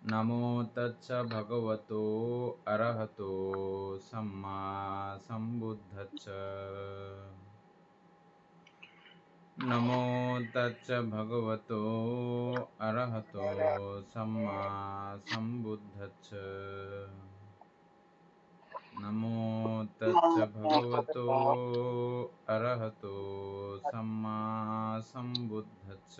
नमो तच्च भगवतो अरहतो सम्मा सम्बुद्धच्च। नमो तच्च भगवतो अरहतो सम्मा सम्बुद्धच्च। नमो तच्च भगवतो अरहतो सम्मा सम्बुद्धच्च।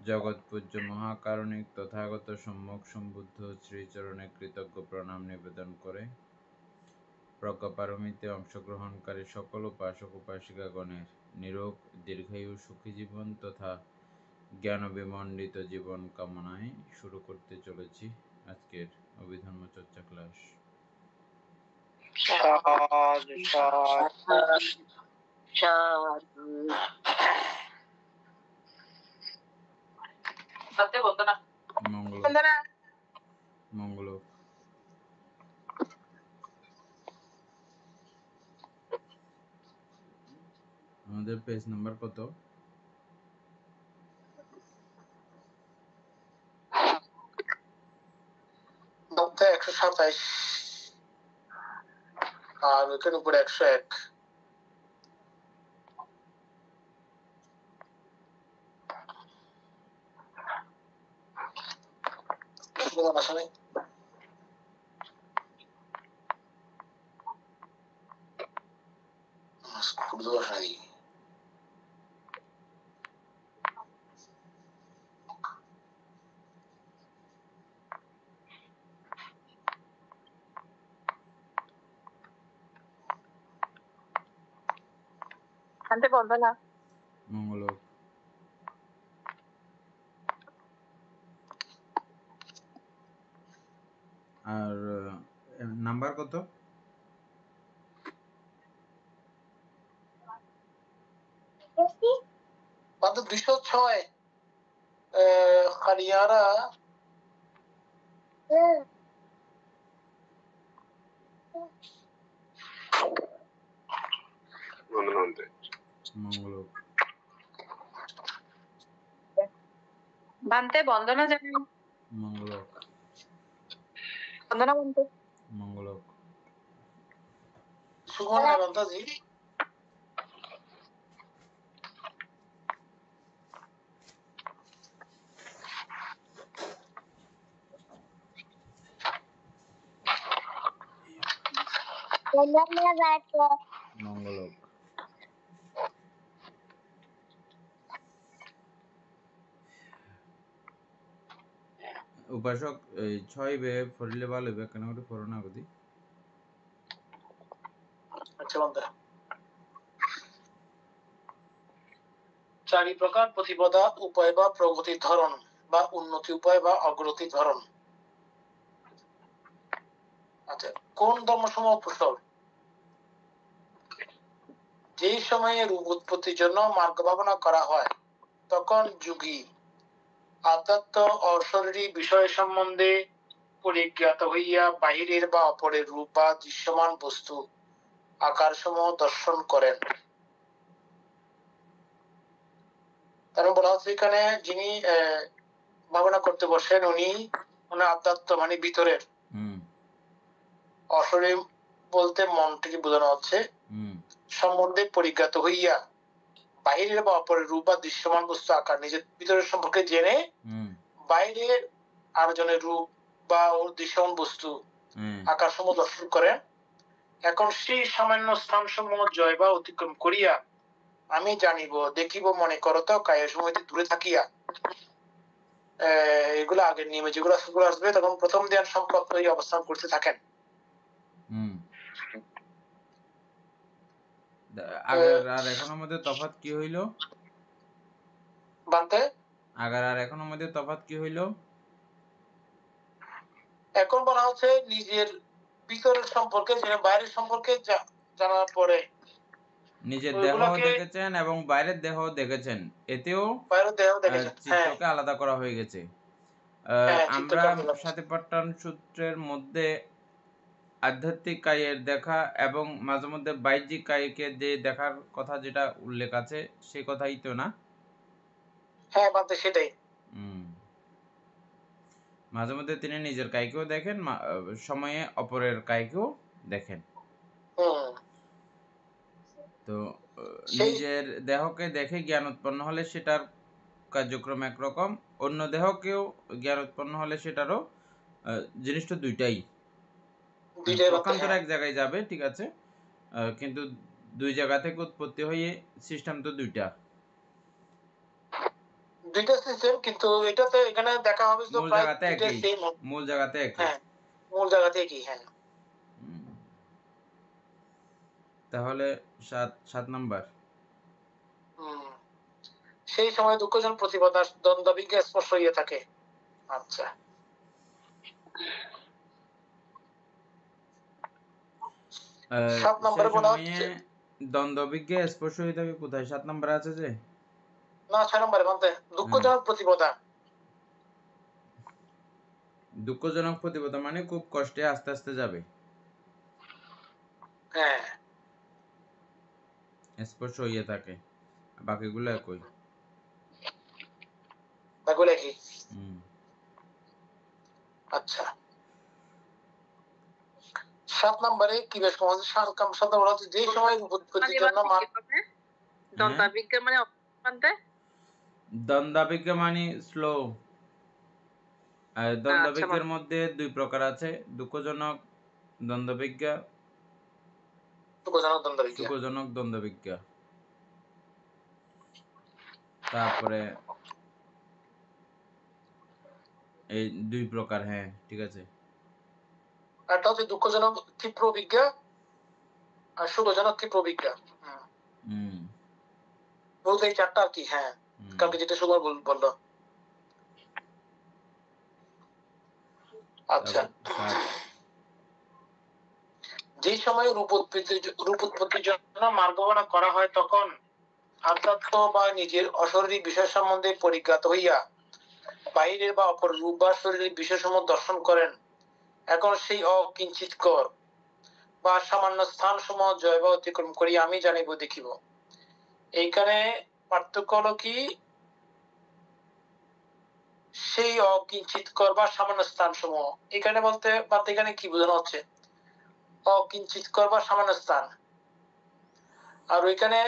জগৎপূজ্য মহাকারণিক তথাগত সম্যক সম্বুদ্ধ শ্রীচরণে কৃতজ্ঞ প্রণাম নিবেদন করে প্রজ্ঞাপারমিতে অংশগ্রহণকারী সকল উপাসক উপাসিকাগণের নিরোগ দীর্ঘায়ু সুখী জীবন তথা জ্ঞান বিমণ্ডিত জীবন কামনায় শুরু করতে চলেছি আজকের অভিধর্ম চর্চা ক্লাস। মঙ্গল আমাদের পেজ নাম্বার কত? বক্তা 127 আর ওখানে উপরে 101। মঙ্গল আর নাম্বার কত? মাত্র 206 খালিয়ারা মঙ্গল বানতে বন্দনা জানাই। মঙ্গল বন্দনা বানতে মঙ্গল সুবর্ণা বান্তাজি মঙ্গল উপাসক 6 বে ফরিলে ভালো হবে কেন করে করোনা গদি। আচ্ছা বান্দা 4 প্রকার প্রতিপদা উপায় বা প্রগতির ধরন বা উন্নতি উপায় বা অগ্রগতির ধরন। আচ্ছা, কোন ধর্মসমূহ কুশল? যে সময়ে রূপ উৎপত্তির জন্য মার্গ ভাবনা করা হয় তখন যোগী আধ্যাত্ম অশরীরী বিষয় সম্বন্ধে পরিজ্ঞাত হইয়া বাহিরের বা অপরের রূপ বা দৃশ্যমান বস্তু আকার সমূহ দর্শন করেন। কারণ বলা হচ্ছে এখানে যিনি ভাবনা করতে বসেন উনি আধ্যাত্ম মানে ভিতরের অশরীর বলতে মনটিকে বোঝানো হচ্ছে সম্বন্ধে পরিজ্ঞাত হইয়া বাহিরের বা অপরের রূপ বা দৃশ্যমান বস্তু আকার নিজের ভিতরের সম্পর্কে জেনে বাইরের আরেকজনের রূপ বা দৃশ্যমান বস্তু আকার সমূহ দর্শন করেন। এখন সেই সামান্য স্থান সমূহ জয় বা অতিক্রম করিয়া আমি জানিব দেখিব মনে করো তো কায়ের সময় দূরে থাকিয়া এগুলো আগের নিয়মে যেগুলো আসবে তখন প্রথম ধ্যান সম্পর্ক হয়ে অবস্থান করতে থাকেন। আগের আর এখনের মধ্যে তফাৎ কি হইল? বানতে আগের আর এখনের মধ্যে তফাৎ কি হইল? এখন বলা হচ্ছে নিজের ভিতরের সম্পর্কে বাইরের সম্পর্কে জানার পরে নিজের দেহ দেখেছেন এবং বাইরের দেহ দেখেছেন, এতেও চিত্তকে আলাদা করা হয়ে গেছে। আমরা সাতিপাট্টান সূত্রের মধ্যে আধ্যাত্মিক কায়ের দেখা এবং মাঝে মধ্যে বাহ্যিক কায়কে যে দেখার কথা যেটা উল্লেখ আছে সেই কথাই তো না? হ্যাঁ বাদ সেটাই। মাঝে মধ্যে তিনি নিজের কাইকেও দেখেন, সময়ে অপরের কাইকেও দেখেন। তো নিজের দেহকে দেখে জ্ঞান উৎপন্ন হলে সেটার কার্যক্রম একরকম, অন্য দেহকেও জ্ঞান উৎপন্ন হলে সেটারও জিনিসটা দুইটাই, পক্ষান্তর এক জায়গায় যাবে, ঠিক আছে, কিন্তু দুই জায়গা থেকে উৎপত্তি হয়ে সিস্টেম তো দুইটা সিস্টেম, কিন্তু এটাতে এখানে দেখা হবে যে মূল জায়গাতে একই, মূল জায়গাতে একই। হ্যাঁ, মূল জায়গাতে একই। হ্যাঁ, তাহলে 7 নাম্বার, সেই সময় দুঃখজন প্রতিপদা দ্বন্দ্ববিজ্ঞ স্পর্শ হইয়া থাকে। আচ্ছা, সাত নম্বরে বলা হচ্ছে দ্বন্দ্ববিজ্ঞ স্পর্শ হয়ে থাকে কোথায়? 7 নম্বরে আছে যে, না 6 নম্বরে বলতে দুঃখজনক প্রতিপদা। দুঃখজনক প্রতিপদা মানে খুব কষ্টে আস্তে আস্তে যাবে। হ্যাঁ, স্পর্শ হইয়া থাকে, বাকিগুলো একই। বাকিগুলো একই। আচ্ছা, 7 নম্বরে কি বেশ সমাজে সারকাম শব্দ বলা হচ্ছে যে সময় উৎপত্তির জন্য দ্বন্দ্বাবিজ্ঞ মানে দ্বন্দ্বাবিজ্ঞ মানে স্লো। দ্বন্দ্ববিজ্ঞের মধ্যে দুই প্রকার আছে, দুঃখজনক দ্বন্দ্ববিজ্ঞ, সুখজনক দ্বন্দ্ববিজ্ঞ। তারপরে এই দুই প্রকার, হ্যাঁ ঠিক আছে। একটা হচ্ছে দুঃখজনক ক্ষিপ্র বিজ্ঞা আর সুখজনক ক্ষিপ্র বিজ্ঞা। বলতে এই চারটা আর কি। হ্যাঁ, কালকে যেটা সুমন বললো। আচ্ছা, যে সময় রূপ উৎপত্তির জন্য মার্গবর্ণনা করা হয় তখন আধ্যাত্ম বা নিজের অশরীরী বিষয় সম্বন্ধে পরিজ্ঞাত হইয়া বাহিরের বা অপর রূপ বা শরীরের বিষয় সমূহ দর্শন করেন। এখন সেই অকিঞ্চিৎকর বা সামান্য স্থান সমূহ জয় বা অতিক্রম করি আমি জানিব দেখিব। এইখানে পার্থক্য হলো কি, সেই অকিঞ্চিৎকর বা সামান্য স্থান সমূহ, এখানে বলতে এখানে কি বোঝানো হচ্ছে? অকিঞ্চিৎকর বা সামান্য স্থান, আর ওইখানে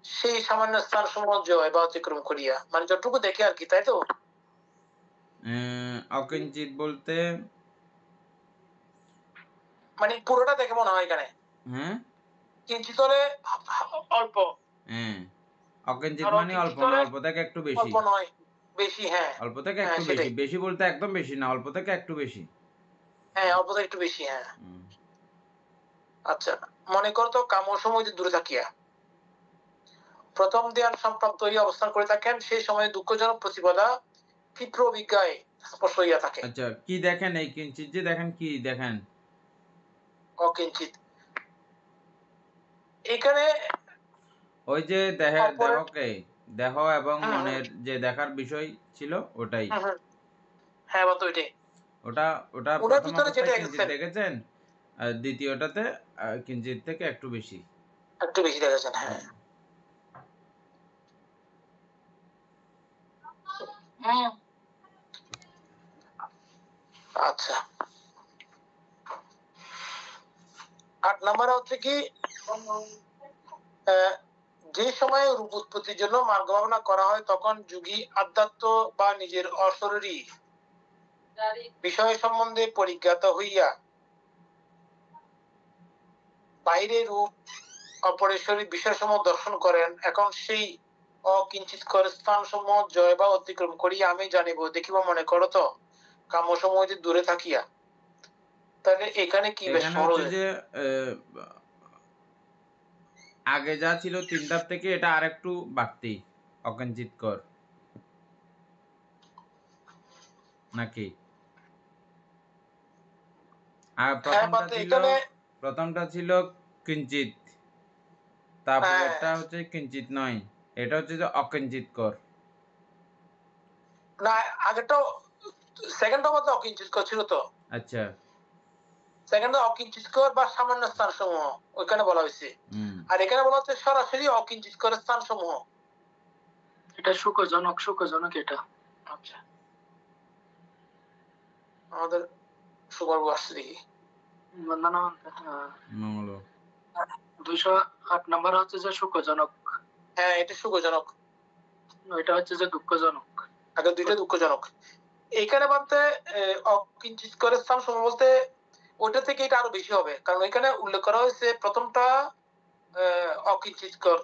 সেই সামান্য স্থান সমূহ জয় বা অতিক্রম করিয়া, মানে যতটুকু দেখে আর কি, তাই তো? অকিঞ্চিত বলতে মানে পুরোটা দেখে মনে হয় এখানে। হ্যাঁ, কিঞ্চিত হলে অল্প, অকিঞ্চিত মানে অল্প না, অল্প থেকে একটু বেশি। অল্প নয়, বেশি। হ্যাঁ, অল্প থেকে একটু বেশি, বেশি বলতে একদম বেশি না, অল্প থেকে একটু বেশি। হ্যাঁ, অল্প থেকে একটু বেশি। হ্যাঁ, আচ্ছা, মনে করো তো কাম সময় দূরে থাকিয়া প্রথম ধ্যান সম্প্রাপ্ত হইয়া অবস্থান করে থাকেন, সেই সময় দুঃখজনক প্রতিপদা ক্ষিপ্র বিজ্ঞায় স্পর্শ হইয়া থাকে। আচ্ছা, কি দেখেন? এই কিঞ্চিত যে দেখেন, কি দেখেন? অকিঞ্চিত এখানে ওই যে দেহকে, দেহ এবং মনের যে দেখার বিষয় ছিল ওটাই। হ্যাঁ, বলতো ওইটাই। ওটা প্রথম অবস্থায় কিঞ্চিত দেখেছেন, আর দ্বিতীয়টাতে কিঞ্চিত থেকে একটু বেশি দেখেছেন। হ্যাঁ, আচ্ছা, 8 নম্বরে হচ্ছে কি, যে সময় রূপ উৎপত্তির জন্য মার্গ ভাবনা করা হয় তখন যোগী আধ্যাত্ম বা নিজের অশরীরী বিষয় সম্বন্ধে পরিজ্ঞাত হইয়া বাইরে রূপ অপরেশ্বরী বিষয় সমূহ দর্শন করেন। এখন সেই অকিঞ্চিত স্থান সমূহ জয় বা অতিক্রম করিয়া আমি জানিব দেখিব মনে করো তো কাম সমূহ দূরে থাকিয়া। তাহলে এখানে কি বেশ সহজ, যে আগে যা ছিল 3 ধাপ থেকে এটা আরেকটু বাড়তি অকিঞ্চিত কর নাকি? আর প্রথমটা ছিল কিঞ্চিত, তারপর এটা হচ্ছে কিঞ্চিত নয়, এটা হচ্ছে যে অকিঞ্চিত কর। না, আগেটা সেকেন্ডটা মতো অকিঞ্চিত কর ছিল তো। আচ্ছা, সেকেন্ডটা অকিঞ্চিত কর বা সামান্য স্থান সমূহ ওইখানে বলা হয়েছে, আর এখানে বলা হচ্ছে সরাসরি অকিঞ্চিত কর স্থান সমূহ। এটা সুখজনক এটা। আচ্ছা, আমাদের সুবর্গ আসছে দেখি বন্দনা মঙ্গল 208 নাম্বার হচ্ছে যে সুখজনক। হ্যাঁ, এটা সুখজনক, ওইটা হচ্ছে যে দুঃখজনক। আগে দুইটা দুঃখজনক। এইখানে বলতে অকিঞ্চিত করে স্থান সমূহ বলতে ওইটা থেকে এটা আরো বেশি হবে, কারণ এখানে উল্লেখ করা হয়েছে প্রথমটা অকিঞ্চিত কর,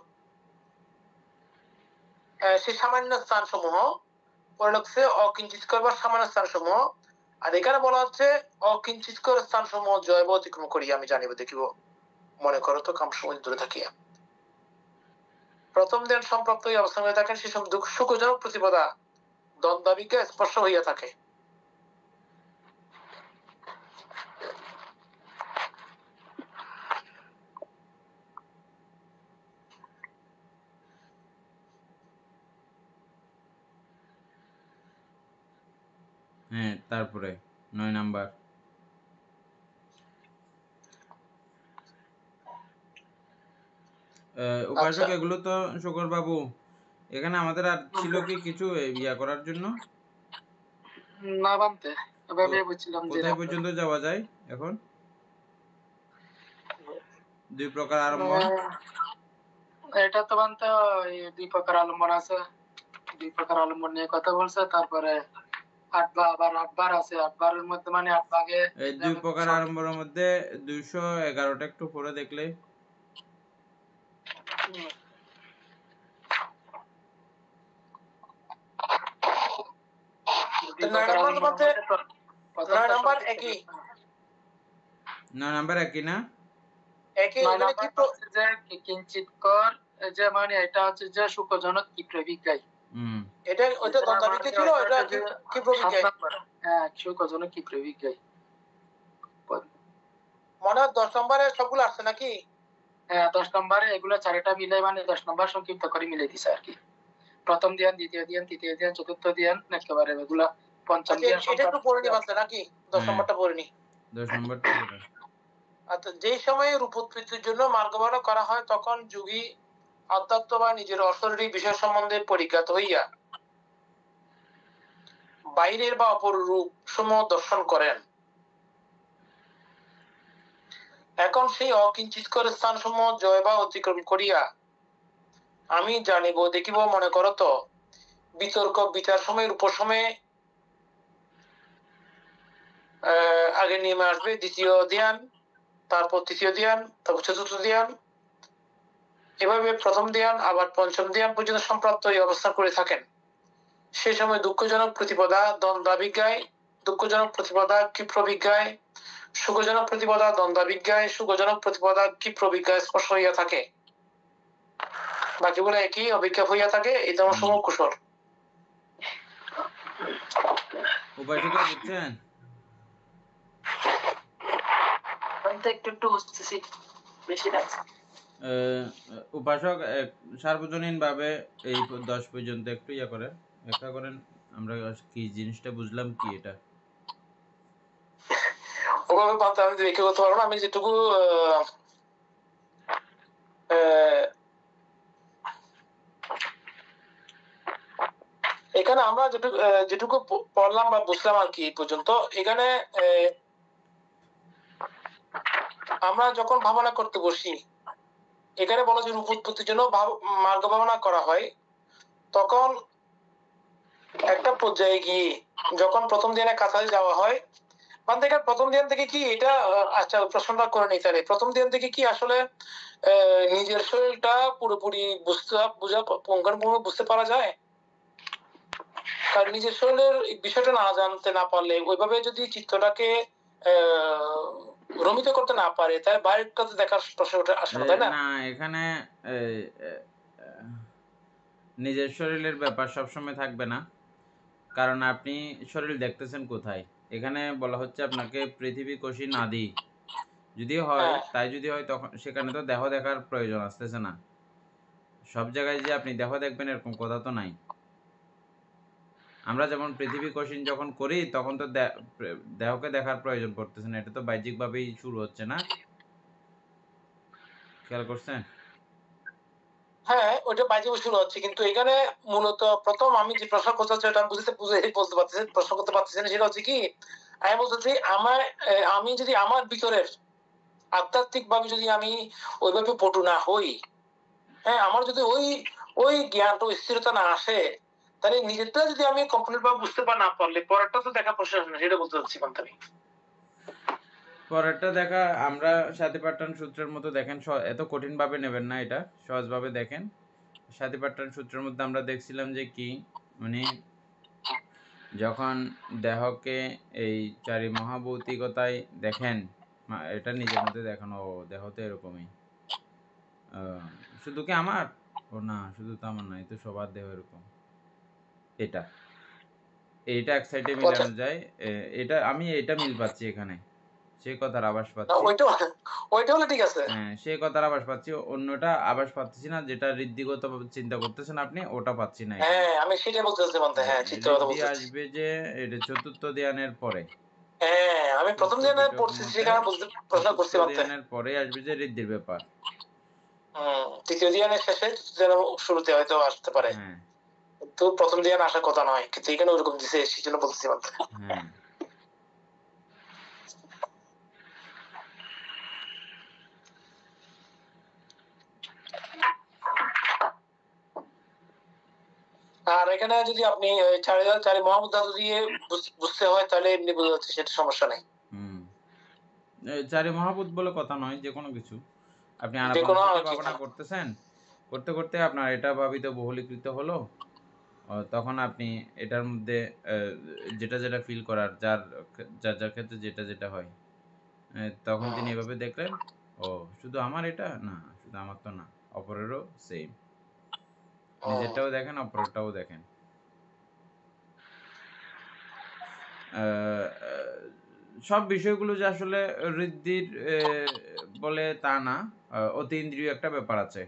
সে সামান্য স্থান সমূহ, পরে লাগছে অকিঞ্চিত কর বা সামান্য স্থান সমূহ। আর এখানে বলা হচ্ছে অকিঞ্চিত কর স্থান সমূহ জয়ব অতিক্রম করি আমি জানিব দেখিব, মনে করো তো কাম সময় দূরে থাকিয়া। প্রথম দিন সম্প্রাপ্ত এই অবস্থান হয়ে থাকেন সে সব সুখজনক প্রতিপদা দ্বন্দ্বাবিজ্ঞা স্পর্শ হইয়া থাকে। হ্যাঁ, তারপরে 9 নাম্বার উপাসক। এগুলো তো শঙ্কর বাবু এখানে আমাদের আর ছিল কি কিছু ইয়া করার জন্য? না বানতে এভাবে বুঝছিলাম যে কোথায় পর্যন্ত যাওয়া যায় এখন? দুই প্রকার আরম্ভ, এটা তো বানতে দুই প্রকার আলম্বন আছে, দুই প্রকার আলম্বন নিয়ে কথা বলছে। তারপরে 8 বার, আবার 8 বার আছে, 8 বারের মধ্যে মানে 8 ভাগে এই দুই প্রকার আরম্ভের মধ্যে 211টা একটু পড়ে দেখলে। নাম্বার একই না? কিঞ্চিত কর যে মানে এটা হচ্ছে যে সুখজনক ক্ষিপ্রবিজ্ঞায়। এটা ওটা দ্বন্দ্বাবিজ্ঞা ছিল, এটা ক্ষিপ্রবিজ্ঞায়। হ্যাঁ, সুখজনক ক্ষিপ্রবিজ্ঞায়। মনে হয় 10 নম্বরে সবগুলো আসছে নাকি? হ্যাঁ, 10 নম্বরে এগুলো চারটা মিলে মানে 10 নম্বর সংক্ষিপ্ত করে মিলে দিছে আর কি। প্রথম ধ্যান, দ্বিতীয় ধ্যান, তৃতীয় ধ্যান, চতুর্থ ধ্যান, একেবারে এগুলা পঞ্চম ধ্যান। এটা একটু পড়ে নি বাতলে নাকি? 10 নম্বরটা পড়ে নি। 10 নম্বরটা পড়ে। আচ্ছা, যে সময়ে রূপোৎপত্তির জন্য মার্গবর্ণনা করা হয় তখন যোগী অধ্যাত্ম বা নিজের অশরীরী বিষয় সম্বন্ধে পরিজ্ঞাত হইয়া বাইরের বা অপর রূপ সমূহ দর্শন করেন। এখন সেই অকিঞ্চিত করে স্থান সমূহ জয় বা অতিক্রম করিয়া আমি জানিব দেখিব মনে করো তো বিতর্ক বিচার সময়ের উপসময়ে আগে নেমে আসবে দ্বিতীয় ধ্যান, তারপর তৃতীয় ধ্যান, তারপর চতুর্থ ধ্যান, এভাবে প্রথম ধ্যান আবার পঞ্চম ধ্যান পর্যন্ত সম্প্রাপ্ত এই অবস্থান করে থাকেন। সে সময় দুঃখজনক প্রতিপদা দ্বন্দ্বাবিজ্ঞায়, দুঃখজনক প্রতিপদা ক্ষিপ্রবিজ্ঞায়, সুখজনক প্রতিপদা দ্বন্দ্বাবিজ্ঞায়, সুখজনক প্রতিপদা ক্ষিপ্রবিজ্ঞায় স্পর্শ হইয়া থাকে। বাকিগুলো একই অভিজ্ঞা হইয়া থাকে। এই তোমার সমূহ কুশল। উপাসিকা বুঝছেন? একটু বুঝতেছি, বেশি না। উপাসক সার্বজনীন ভাবে এই 10 পর্যন্ত একটু ইয়া করেন, ব্যাখ্যা করেন। আমরা কি জিনিসটা বুঝলাম কি এটা? ওভাবে বলতে আমি দেখে করতে পারবো না। আমি যেটুকু এখানে আমরা যেটুকু পড়লাম বা বুঝলাম আর কি এই পর্যন্ত। এখানে আমরা যখন ভাবনা করতে বসি, এখানে বলা যে রূপোৎপত্তির জন্য মার্গ ভাবনা করা হয়, তখন একটা পর্যায়ে গিয়ে যখন প্রথম ধ্যানের কাছাকাছি যাওয়া হয়, মানে প্রথম ধ্যান থেকে কি এটা, আচ্ছা প্রশ্নটা করে নিই তাহলে। প্রথম ধ্যান থেকে কি আসলে নিজের শরীরটা পুরোপুরি বুঝতে পারা যায়? কারণ নিজের শরীরের বিষয়টা না জানতে না পারলে, ওইভাবে যদি চিত্তটাকে রমিত করতে না পারে, তাহলে বাইরেটাতে দেখার প্রশ্নটা আসে না, তাই না? না, এখানে নিজের শরীরের ব্যাপার সবসময় থাকবে না, কারণ আপনি শরীর দেখতেছেন কোথায়? এখানে বলা হচ্ছে আপনাকে পৃথিবী কোষী নাদি যদি হয়, তাই যদি হয় তখন সেখানে তো দেহ দেখার প্রয়োজন আসতেছে না। সব জায়গায় যে আপনি দেহ দেখবেন এরকম কথা তো নাই। আমরা যেমন পৃথিবী কোষীন যখন করি তখন তো দেহকে দেখার প্রয়োজন পড়তেছে না, এটা তো বাহ্যিক ভাবেই শুরু হচ্ছে না। খেয়াল করছেন? হ্যাঁ, ওইটা বাহ্যিক শুরু হচ্ছে, কিন্তু এখানে মূলত প্রথম আমি যে প্রশ্ন করতে চাচ্ছি, ওটা বুঝতে পারতেছি, প্রশ্ন করতে পারতেছি না। সেটা হচ্ছে কি, আমি বলতে আমি যদি আমার ভিতরের আধ্যাত্মিক ভাবে যদি আমি ওইভাবে পটু না হই, হ্যাঁ, আমার যদি ওই জ্ঞানটা ওই স্থিরতা না আসে, তাহলে নিজেরটা যদি আমি কমপ্লিট ভাবে বুঝতে না পারলে পরেরটা তো দেখা প্রশ্ন না, সেটা বলতে চাচ্ছি আমি। পরেরটা দেখা আমরা সাথী পাঠান সূত্রের মতো দেখেন, এত কঠিন ভাবে নেবেন না, এটা সহজ ভাবে দেখেন। সাথী পাঠান সূত্রের মধ্যে আমরা দেখছিলাম যে কি মানে যখন দেহকে এই চারি মহাভৌতিকতায় দেখেন, এটা নিজের মধ্যে দেখানো, দেহ তো এরকমই, শুধু কি আমার, ও না শুধু তো আমার না, এই তো সবার দেহ এরকম, এটা এইটা এক সাইডে মিলানো যায়, এটা আমি এটা মিল পাচ্ছি এখানে, সে কথার আভাস পাচ্ছি, ওইটা হলো ঠিক আছে, হ্যাঁ সে কথার আভাস পাচ্ছি, অন্যটা আভাস পাচ্ছি না, যেটা ঋদ্ধিগত চিন্তা করতেছেন আপনি ওটা পাচ্ছি না। হ্যাঁ আমি সেটাই বলতে চাচ্ছি বলতে, হ্যাঁ চিত্ত কথা বলতে আসবে যে এটা চতুর্থ ধ্যানের পরে, হ্যাঁ আমি প্রথম ধ্যানে পড়ছি সেখানে বুঝতে প্রশ্ন করছি বলতে, ধ্যানের পরে আসবে যে ঋদ্ধির ব্যাপার, তৃতীয় ধ্যানের শেষে যেন শুরুতে হয়তো আসতে পারে, তো প্রথম ধ্যান আসার কথা নয়, কিন্তু এখানে ওরকম দিছে, সেজন্য বলতেছি বলতে। হ্যাঁ আর এখানে যদি আপনি চারি মহামুদ ধাতু দিয়ে বুঝতে হয় তাহলে এমনি বোঝা যাচ্ছে, সেটা সমস্যা নেই। চারি মহাভূত বলে কথা নয়, যে কোনো কিছু আপনি ভাবনা করতেছেন, করতে করতে আপনার এটা ভাবিত বহুলীকৃত হলো, তখন আপনি এটার মধ্যে যেটা যেটা ফিল করার, যার যার ক্ষেত্রে যেটা যেটা হয়, তখন তিনি এভাবে দেখলেন, ও শুধু আমার এটা না, শুধু আমার তো না, অপরেরও সেম, নিজেরটাও দেখেন অপরেরটাও দেখেন। সব বিষয়গুলো যে আসলে ঋদ্ধির বলে তা না, অতীন্দ্রিয় একটা ব্যাপার আছে,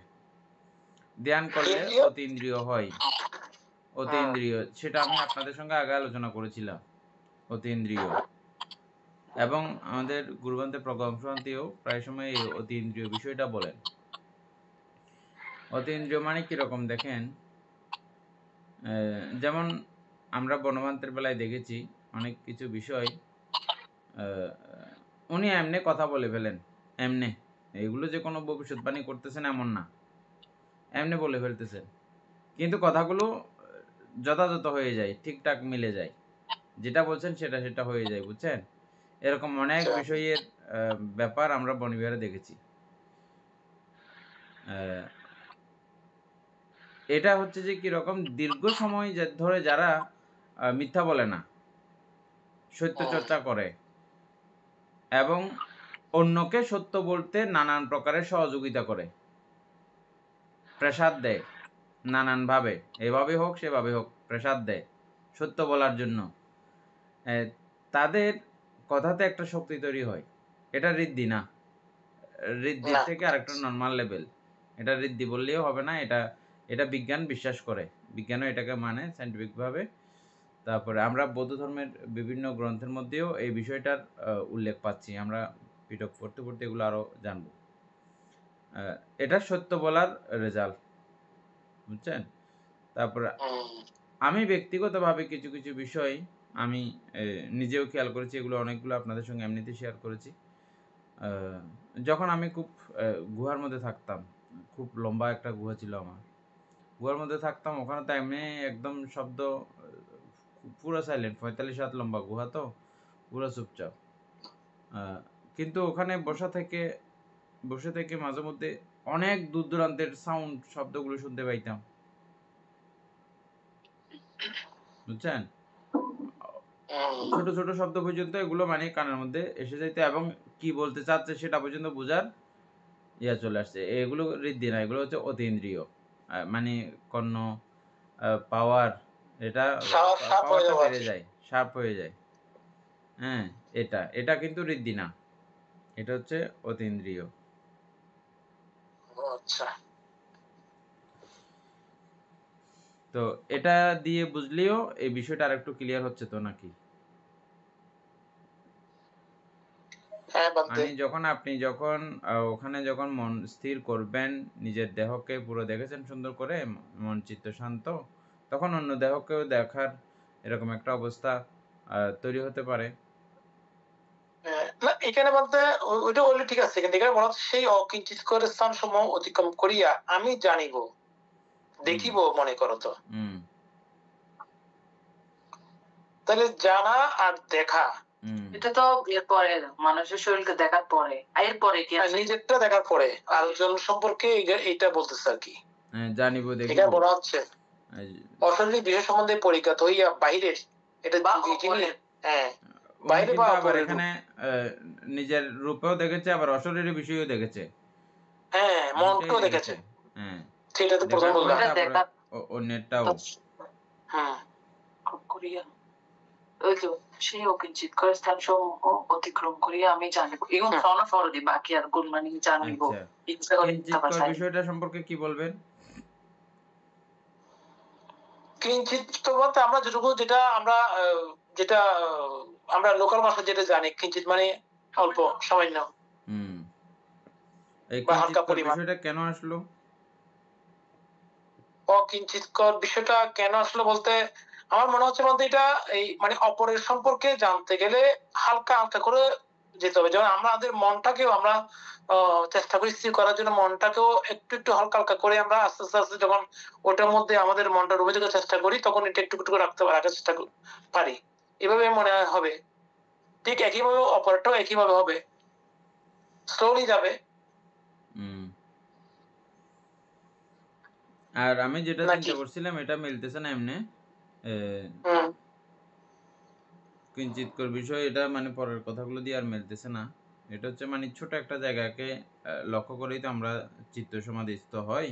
ধ্যান করলে অতীন্দ্রিয় হয়, অতীন্দ্রিয়, সেটা আমি আপনাদের সঙ্গে আগে আলোচনা করেছিলাম, অতীন্দ্রিয়, এবং আমাদের গুরুগ্রন্থে প্রজ্ঞাংশান্তিও প্রায় সময় এই অতীন্দ্রিয় বিষয়টা বলেন। অতীন্দ্রিয় মানে কিরকম দেখেন, যেমন আমরা বনমান্তের বেলায় দেখেছি অনেক কিছু বিষয়, উনি এমনি কথা বলে ফেলেন, এমনি, এগুলো যে কোনো ভবিষ্যৎবাণী করতেছেন এমন না, এমনি বলে ফেলতেছেন, কিন্তু কথাগুলো যথাযথ হয়ে যায়, ঠিকঠাক মিলে যায়, যেটা বলছেন সেটা সেটা হয়ে যায়, বুঝছেন? এরকম অনেক বিষয়ের ব্যাপার আমরা বনবিহারে দেখেছি। এটা হচ্ছে যে কিরকম, দীর্ঘ সময় ধরে যারা মিথ্যা বলে না, সত্য চর্চা করে এবং অন্যকে সত্য বলতে নানান প্রকারের সহযোগিতা করে, প্রেসার দেয় নানানভাবে, এভাবে হোক সেভাবে হোক প্রেসার দেয় সত্য বলার জন্য, তাদের কথাতে একটা শক্তি তৈরি হয়, এটা ঋদ্ধি না, ঋদ্ধির থেকে আরেকটা নর্মাল লেভেল, এটা ঋদ্ধি বললেও হবে না, এটা বিজ্ঞান বিশ্বাস করে, বিজ্ঞানও এটাকে মানে সায়েন্টিফিকভাবে। তারপরে আমরা বৌদ্ধ ধর্মের বিভিন্ন গ্রন্থের মধ্যেও এই বিষয়টার উল্লেখ পাচ্ছি, আমরা পিটক পড়তে পড়তে এগুলো আরও জানবো, এটা সত্য বলার রেজাল্ট, বুঝছেন? তারপরে আমি ব্যক্তিগতভাবে কিছু কিছু বিষয় আমি নিজেও খেয়াল করেছি, এগুলো অনেকগুলো আপনাদের সঙ্গে এমনিতে শেয়ার করেছি। যখন আমি খুব গুহার মধ্যে থাকতাম, খুব লম্বা একটা গুহা ছিল আমার, গুহার মধ্যে থাকতাম, ওখানে তো এমনি একদম শব্দ, পুরো সাইলেন্ট, 45 হাত লম্বা গুহা, তো পুরো চুপচাপ, কিন্তু ওখানে বসে থেকে মাঝে মধ্যে অনেক দূর দূরান্তের সাউন্ড, শব্দগুলো শুনতে পাইতাম, বুঝছেন? ছোট ছোট শব্দ পর্যন্ত এগুলো মানে কানের মধ্যে এসে যাইতে, এবং কি বলতে চাচ্ছে সেটা পর্যন্ত বোঝার ইয়া চলে আসছে, এগুলো ঋদ্ধি না, এগুলো হচ্ছে অতীন্দ্রিয়, মানে কর্ণ পাওয়ার, এটা পাওয়ারটা বেড়ে যায়, শার্প হয়ে যায়, হ্যাঁ, এটা কিন্তু ঋদ্ধি না, এটা হচ্ছে অতীন্দ্রিয়। আচ্ছা, তো এটা দিয়ে বুঝলেও এই বিষয়টা আরেকটু ক্লিয়ার হচ্ছে তো নাকি? আপনি যখন ওখানে যখন মন স্থির করবেন, নিজের দেহকে পুরো দেখেছেন সুন্দর করে, মন চিত্ত শান্ত, তখন অন্য দেহকেও দেখার এরকম একটা অবস্থা তৈরি হতে পারে, এখানে বলতে ওইটা বললে ঠিক আছে, কিন্তু এখানে বলা হচ্ছে সেই অকিঞ্চিৎকর স্থান সমূহ অতিক্রম করিয়া আমি জানিব, দেখিব মনে করো তো। তাহলে জানা আর দেখা, এটা তো এরপরে মানুষের শরীরকে দেখার পরে, এরপরে কি নিজেরটা দেখার পরে আলোচনা সম্পর্কে এটা বলতেছে আর কি। জানিব দেখিব, এখানে বলা হচ্ছে অশরীরী বিষয় সম্বন্ধে পরিজ্ঞাত হইয়া বাহিরের, এটা হ্যাঁ বাইরে বা অপরের, এখানে নিজের রূপেও দেখেছে আবার অশরীরী বিষয়ও দেখেছে, হ্যাঁ মনকেও দেখেছে, হ্যাঁ সেটা তো প্রথম বললাম, অন্যটাও করিয়া ওই তো সেই অকিঞ্চিৎকর স্থান সমূহ অতিক্রম করিয়া আমি জানিব, এবং ফর্ম ফরদি বাকি আর গুণ মানে জানিব। কিঞ্চিৎকর বিষয়টা সম্পর্কে কি বলবেন? কিঞ্চিত তো বলতে আমরা যেটুকু যেটা আমরা লোকাল ভাষা যেটা জানি, কিঞ্চিত মানে অল্প সামান্য। এই কিঞ্চিৎকর বিষয়টা কেন আসলো? অকিঞ্চিৎকর বিষয়টা কেন আসলো বলতে আমার মনে হচ্ছে বলতে এটা এই মানে অপরের সম্পর্কে জানতে গেলে হালকা হালকা করে যেতে হবে। যেমন আমাদের মনটাকেও আমরা চেষ্টা করি স্থির করার জন্য, মনটাকেও একটু একটু হালকা হালকা করে আমরা আস্তে আস্তে আস্তে যখন ওটার মধ্যে আমাদের মনটা ডুবে যেতে চেষ্টা করি, তখন এটা একটু একটু রাখার চেষ্টা পারি, এভাবে মনে হবে। ঠিক একইভাবে অপরটাও একইভাবে হবে, স্লোলি যাবে। আর আমি যেটা চিন্তা করছিলাম এটা মিলতেছে না এমনি কিঞ্চিৎকর বিষয়, এটা মানে পরের কথাগুলো দিয়ে আর মিলতেছে না। এটা হচ্ছে মানে ছোট একটা জায়গাকে লক্ষ্য করেই তো আমরা চিত্ত সমাধিস্থ হয়।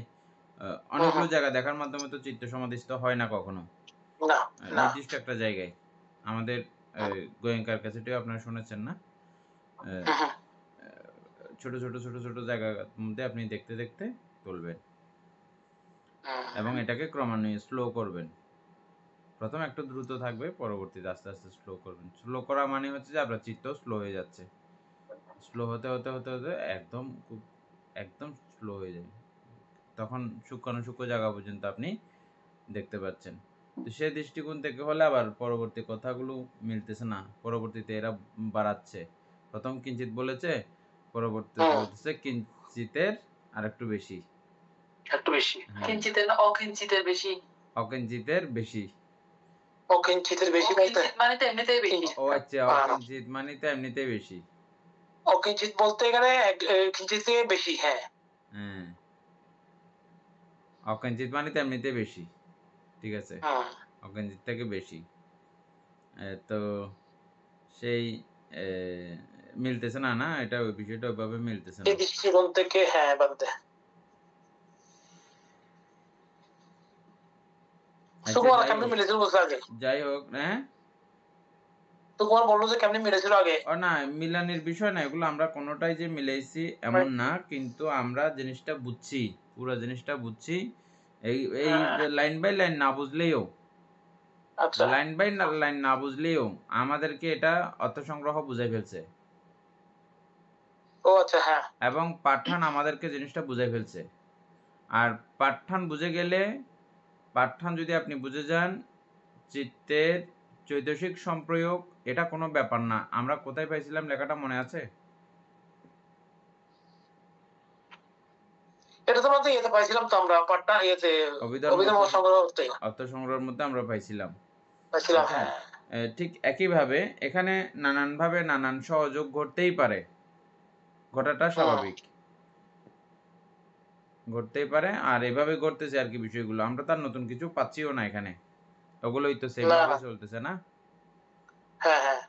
অনেকগুলো জায়গা দেখার মাধ্যমে তো চিত্ত সমাধিস্থ হয় না কখনো, নির্দিষ্ট একটা জায়গায়। আমাদের গোয়েঙ্কার কাছেটিও আপনারা শুনেছেন না, ছোট ছোট ছোট ছোট জায়গার মধ্যে আপনি দেখতে দেখতে চলবেন এবং এটাকে ক্রমান্বয়ে স্লো করবেন। প্রথম একটু দ্রুত থাকবে, পরবর্তীতে আস্তে আস্তে স্লো করবেন। স্লো করা মানে হচ্ছে যে আপনার চিত্ত স্লো হয়ে যাচ্ছে, স্লো হতে হতে হতে হতে একদম স্লো হয়ে যায়, তখন সূক্ষ্ম জায়গা পর্যন্ত আপনি দেখতে পাচ্ছেন। তো সেই দৃষ্টিকোণ থেকে হলে আবার পরবর্তী কথাগুলো মিলতেছে না, পরবর্তীতে এরা বাড়াচ্ছে। প্রথম কিঞ্চিত বলেছে, পরবর্তীতে বলতেছে কিঞ্চিতের আর একটু বেশি, কিঞ্চিতের অকিঞ্চিতের বেশি, অকিঞ্চিতের বেশি, অকিঞ্চিতের বেশি বলতে মানে তো এমনিতেই বেশি। ও আচ্ছা, অকিঞ্চিত মানে তো এমনিতেই বেশি, অকিঞ্চিত বলতে এখানে কিঞ্চিত থেকে বেশি। হ্যাঁ অকিঞ্চিত মানে তো এমনিতেই বেশি, ঠিক আছে, অকিঞ্চিত থেকে বেশি। তো সেই মিলতেছে না, না এটা ওই বিষয়টা ওইভাবে মিলতেছে না এই দৃষ্টিকোণ থেকে। হ্যাঁ বাদে যাই হোক, হ্যাঁ বললো যে কেমনে মিলেছিল আগে। না, মিলানের বিষয় না এগুলো, আমরা কোনোটাই যে মিলাইছি এমন না, কিন্তু আমরা জিনিসটা বুঝছি, পুরো জিনিসটা বুঝছি। এই লাইন বাই লাইন না বুঝলেও, লাইন বাই লাইন না বুঝলেও আমাদেরকে এটা অর্থ সংগ্রহ বুঝাই ফেলছে। ও আচ্ছা, হ্যাঁ। এবং পাঠান আমাদেরকে জিনিসটা বুঝাই ফেলছে। আর পাঠান বুঝে গেলে, পাঠান যদি আপনি বুঝে যান, চিত্তের চৈতসিক সম্প্রয়োগ এটা কোনো ব্যাপার না। আমরা কোথায় পাইছিলাম লেখাটা মনে আছে? এটা তো আমরা ইয়েতে পাইছিলাম, তো আমরা পাঠটা ইয়েতে অভিধান অর্থ সংগ্রহের মধ্যে আমরা পাইছিলাম। হ্যাঁ। ঠিক একইভাবে এখানে নানানভাবে নানান সহযোগ ঘটতেই পারে, ঘটাটা স্বাভাবিক, ঘটতেই পারে। আর এভাবে ঘটতেছে আর কি বিষয়গুলো, আমরা তার নতুন কিছু পাচ্ছিও না এখানে, ওগুলোই তো সেম ভাবে চলতেছে না। হ্যাঁ হ্যাঁ।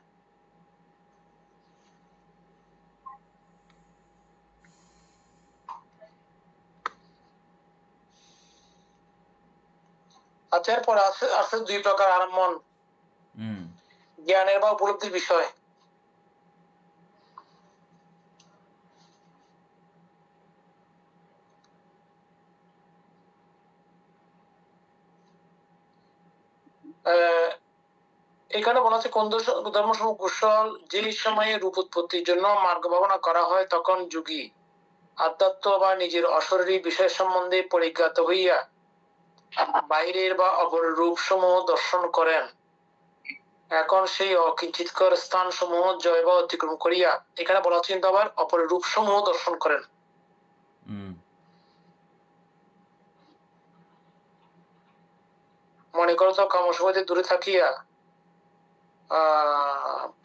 আচ্ছা, এরপর আছে দুই প্রকার আরম্ভন, জ্ঞানের বা উপলব্ধির বিষয়। এখানে বলা আছে কোন ধর্মসমূহ কুশল যে সময়ে রূপ উৎপত্তির জন্য মার্গ ভাবনা করা হয়, তখন যোগী আধ্যাত্ম বা নিজের অশরীরী বিষয় সম্বন্ধে পরিজ্ঞাত হইয়া বাইরের বা অপর রূপ সমূহ দর্শন করেন। এখন সেই অকিঞ্চিতকর স্থান সমূহ জয় বা অতিক্রম করিয়া, এখানে বলা হচ্ছে কিন্তু আবার অপরের রূপ সমূহ দর্শন করেন। মনে করো তো কামস হইতে দূরে থাকিয়া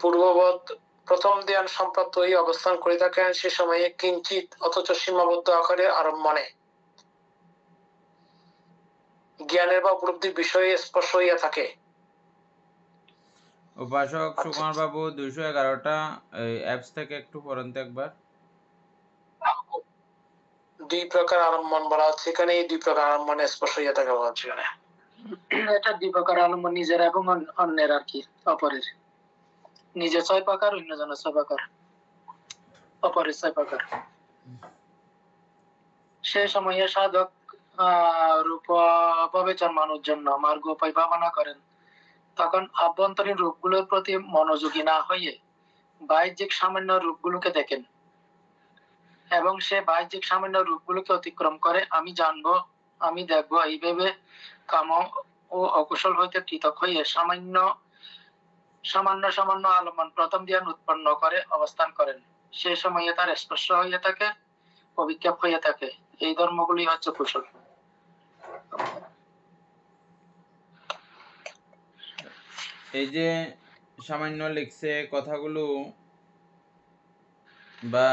পূর্ববৎ প্রথম ধ্যান সম্প্রাপ্ত হয়ে অবস্থান করে থাকেন, সে সময়ে কিঞ্চিত অথচ সীমাবদ্ধ আকারে আরম্ভনে জ্ঞানের বা উপলব্ধির বিষয়ে স্পর্শ হইয়া থাকে। উপাসক সুকুমার বাবু 211টা অ্যাপস থেকে একটু পড়েন তো একবার। 2 প্রকার আলম্বন বলা হচ্ছে এখানে, এই 2 প্রকার আলম্বনে স্পর্শ হইয়া থাকে বলা হচ্ছে এখানে। এটা 2 প্রকার আলম্বন, নিজের এবং অন্যের আর কি, অপরের। নিজে 6 প্রকার, অন্যজনের 6 প্রকার, অপরের 6 প্রকার। সে সময়ে সাধক রূপ বিবেচনার জন্য মার্গ উপায় ভাবনা করেন। তখন আভ্যন্তরীণ রূপগুলোর প্রতি মনোযোগী না হয়ে বাহ্যিক সামান্য রূপগুলোকে দেখেন এবং সে বাহ্যিক সামান্য রূপগুলোকে অতিক্রম করে আমি জানবো, আমি দেখবো এই ভেবে কাম ও অকুশল হইতে পৃথক হয়ে সামান্য সামান্য আলম্বন প্রথম ধ্যান উৎপন্ন করে অবস্থান করেন। সে সময়ে তার স্পর্শ হইয়া থাকে, অভিক্ষেপ হইয়া থাকে। এই ধর্মগুলি হচ্ছে কুশল। এই যে সামান্য লিখছে কথাগুলো বা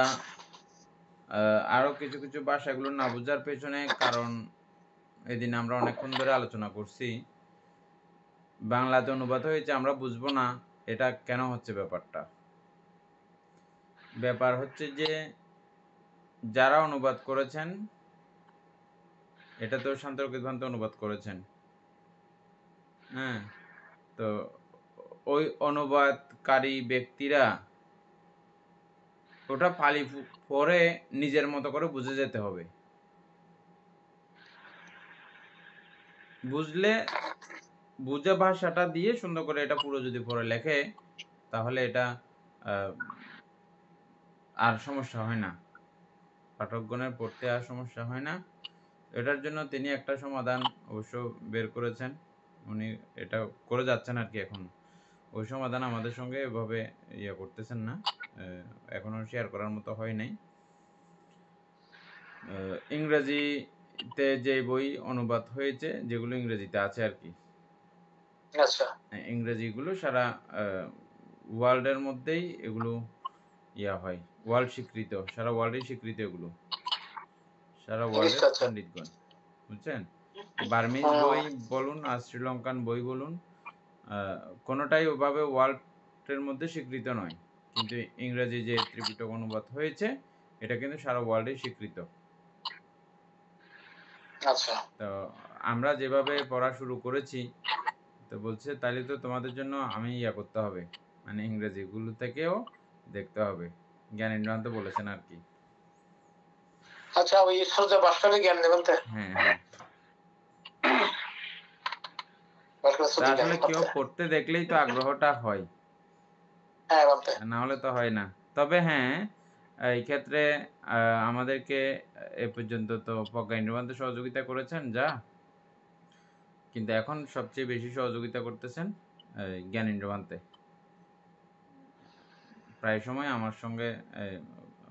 আরো কিছু কিছু ভাষাগুলো না বোঝার পেছনে কারণ এদিন আমরা অনেকক্ষণ ধরে আলোচনা করছি। বাংলাতে অনুবাদ হয়েছে, আমরা বুঝবো না এটা কেন হচ্ছে। ব্যাপার হচ্ছে যে যারা অনুবাদ করেছেন, এটা তো শান্তরকিতভান্ত অনুবাদ করেছেন, হ্যাঁ, তো ওই অনুবাদকারী ব্যক্তিরা ওটা পালি পরে নিজের মতো করে বুঝে যেতে হবে। বুঝে ভাষাটা দিয়ে সুন্দর করে এটা পুরো যদি পরে লেখে তাহলে এটা আর সমস্যা হয় না, পাঠকগণের পড়তে আর সমস্যা হয় না। এটার জন্য তিনি একটা সমাধান অবশ্য বের করেছেন, উনি এটা করে যাচ্ছেন আর কি। এখন ওই সমাধান আমাদের সঙ্গে এভাবে করতেছেন না, এখনো শেয়ার করার মতো হয় নাই। ইংরেজিতে যে বই অনুবাদ হয়েছে, যেগুলো ইংরেজিতে আছে আর কি, আচ্ছা, ইংরেজিগুলো সারা ওয়ার্ল্ডের মধ্যেই এগুলো হয়, ওয়ার্ল্ড স্বীকৃত, সারা ওয়ার্ল্ডেই স্বীকৃত এগুলো, সারা ওয়ার্ল্ডের পণ্ডিতগণ, বুঝছেন। বার্মিজ বই বলুন আর শ্রীলঙ্কান বই বলুন, কোনোটাই ওভাবে ওয়ার্ল্ডের মধ্যে স্বীকৃত নয়, কিন্তু ইংরেজি যে ত্রিপিটক অনুবাদ হয়েছে এটা কিন্তু সারা ওয়ার্ল্ডেই স্বীকৃত। আচ্ছা, তো আমরা যেভাবে পড়া শুরু করেছি, তো বলছে তাহলে তো তোমাদের জন্য আমি করতে হবে, মানে ইংরেজি গুলো থেকেও দেখতে হবে, জ্ঞানেন্দ্রনাথ বলেছেন আর কি। আচ্ছা, ওই ঈশ্বরকে ভাষাতে জ্ঞান দেবেন তো? হ্যাঁ, আসলে কেউ পড়তে দেখলেই তো আগ্রহটা হয়, না হলে তো হয় না। তবে হ্যাঁ, এই ক্ষেত্রে আমাদেরকে এ পর্যন্ত তো প্রজ্ঞাইন্দ্রনাথ সহযোগিতা করেছেন যা, কিন্তু এখন সবচেয়ে বেশি সহযোগিতা করতেছেন জ্ঞানেন্দ্রনাথে। প্রায় সময় আমার সঙ্গে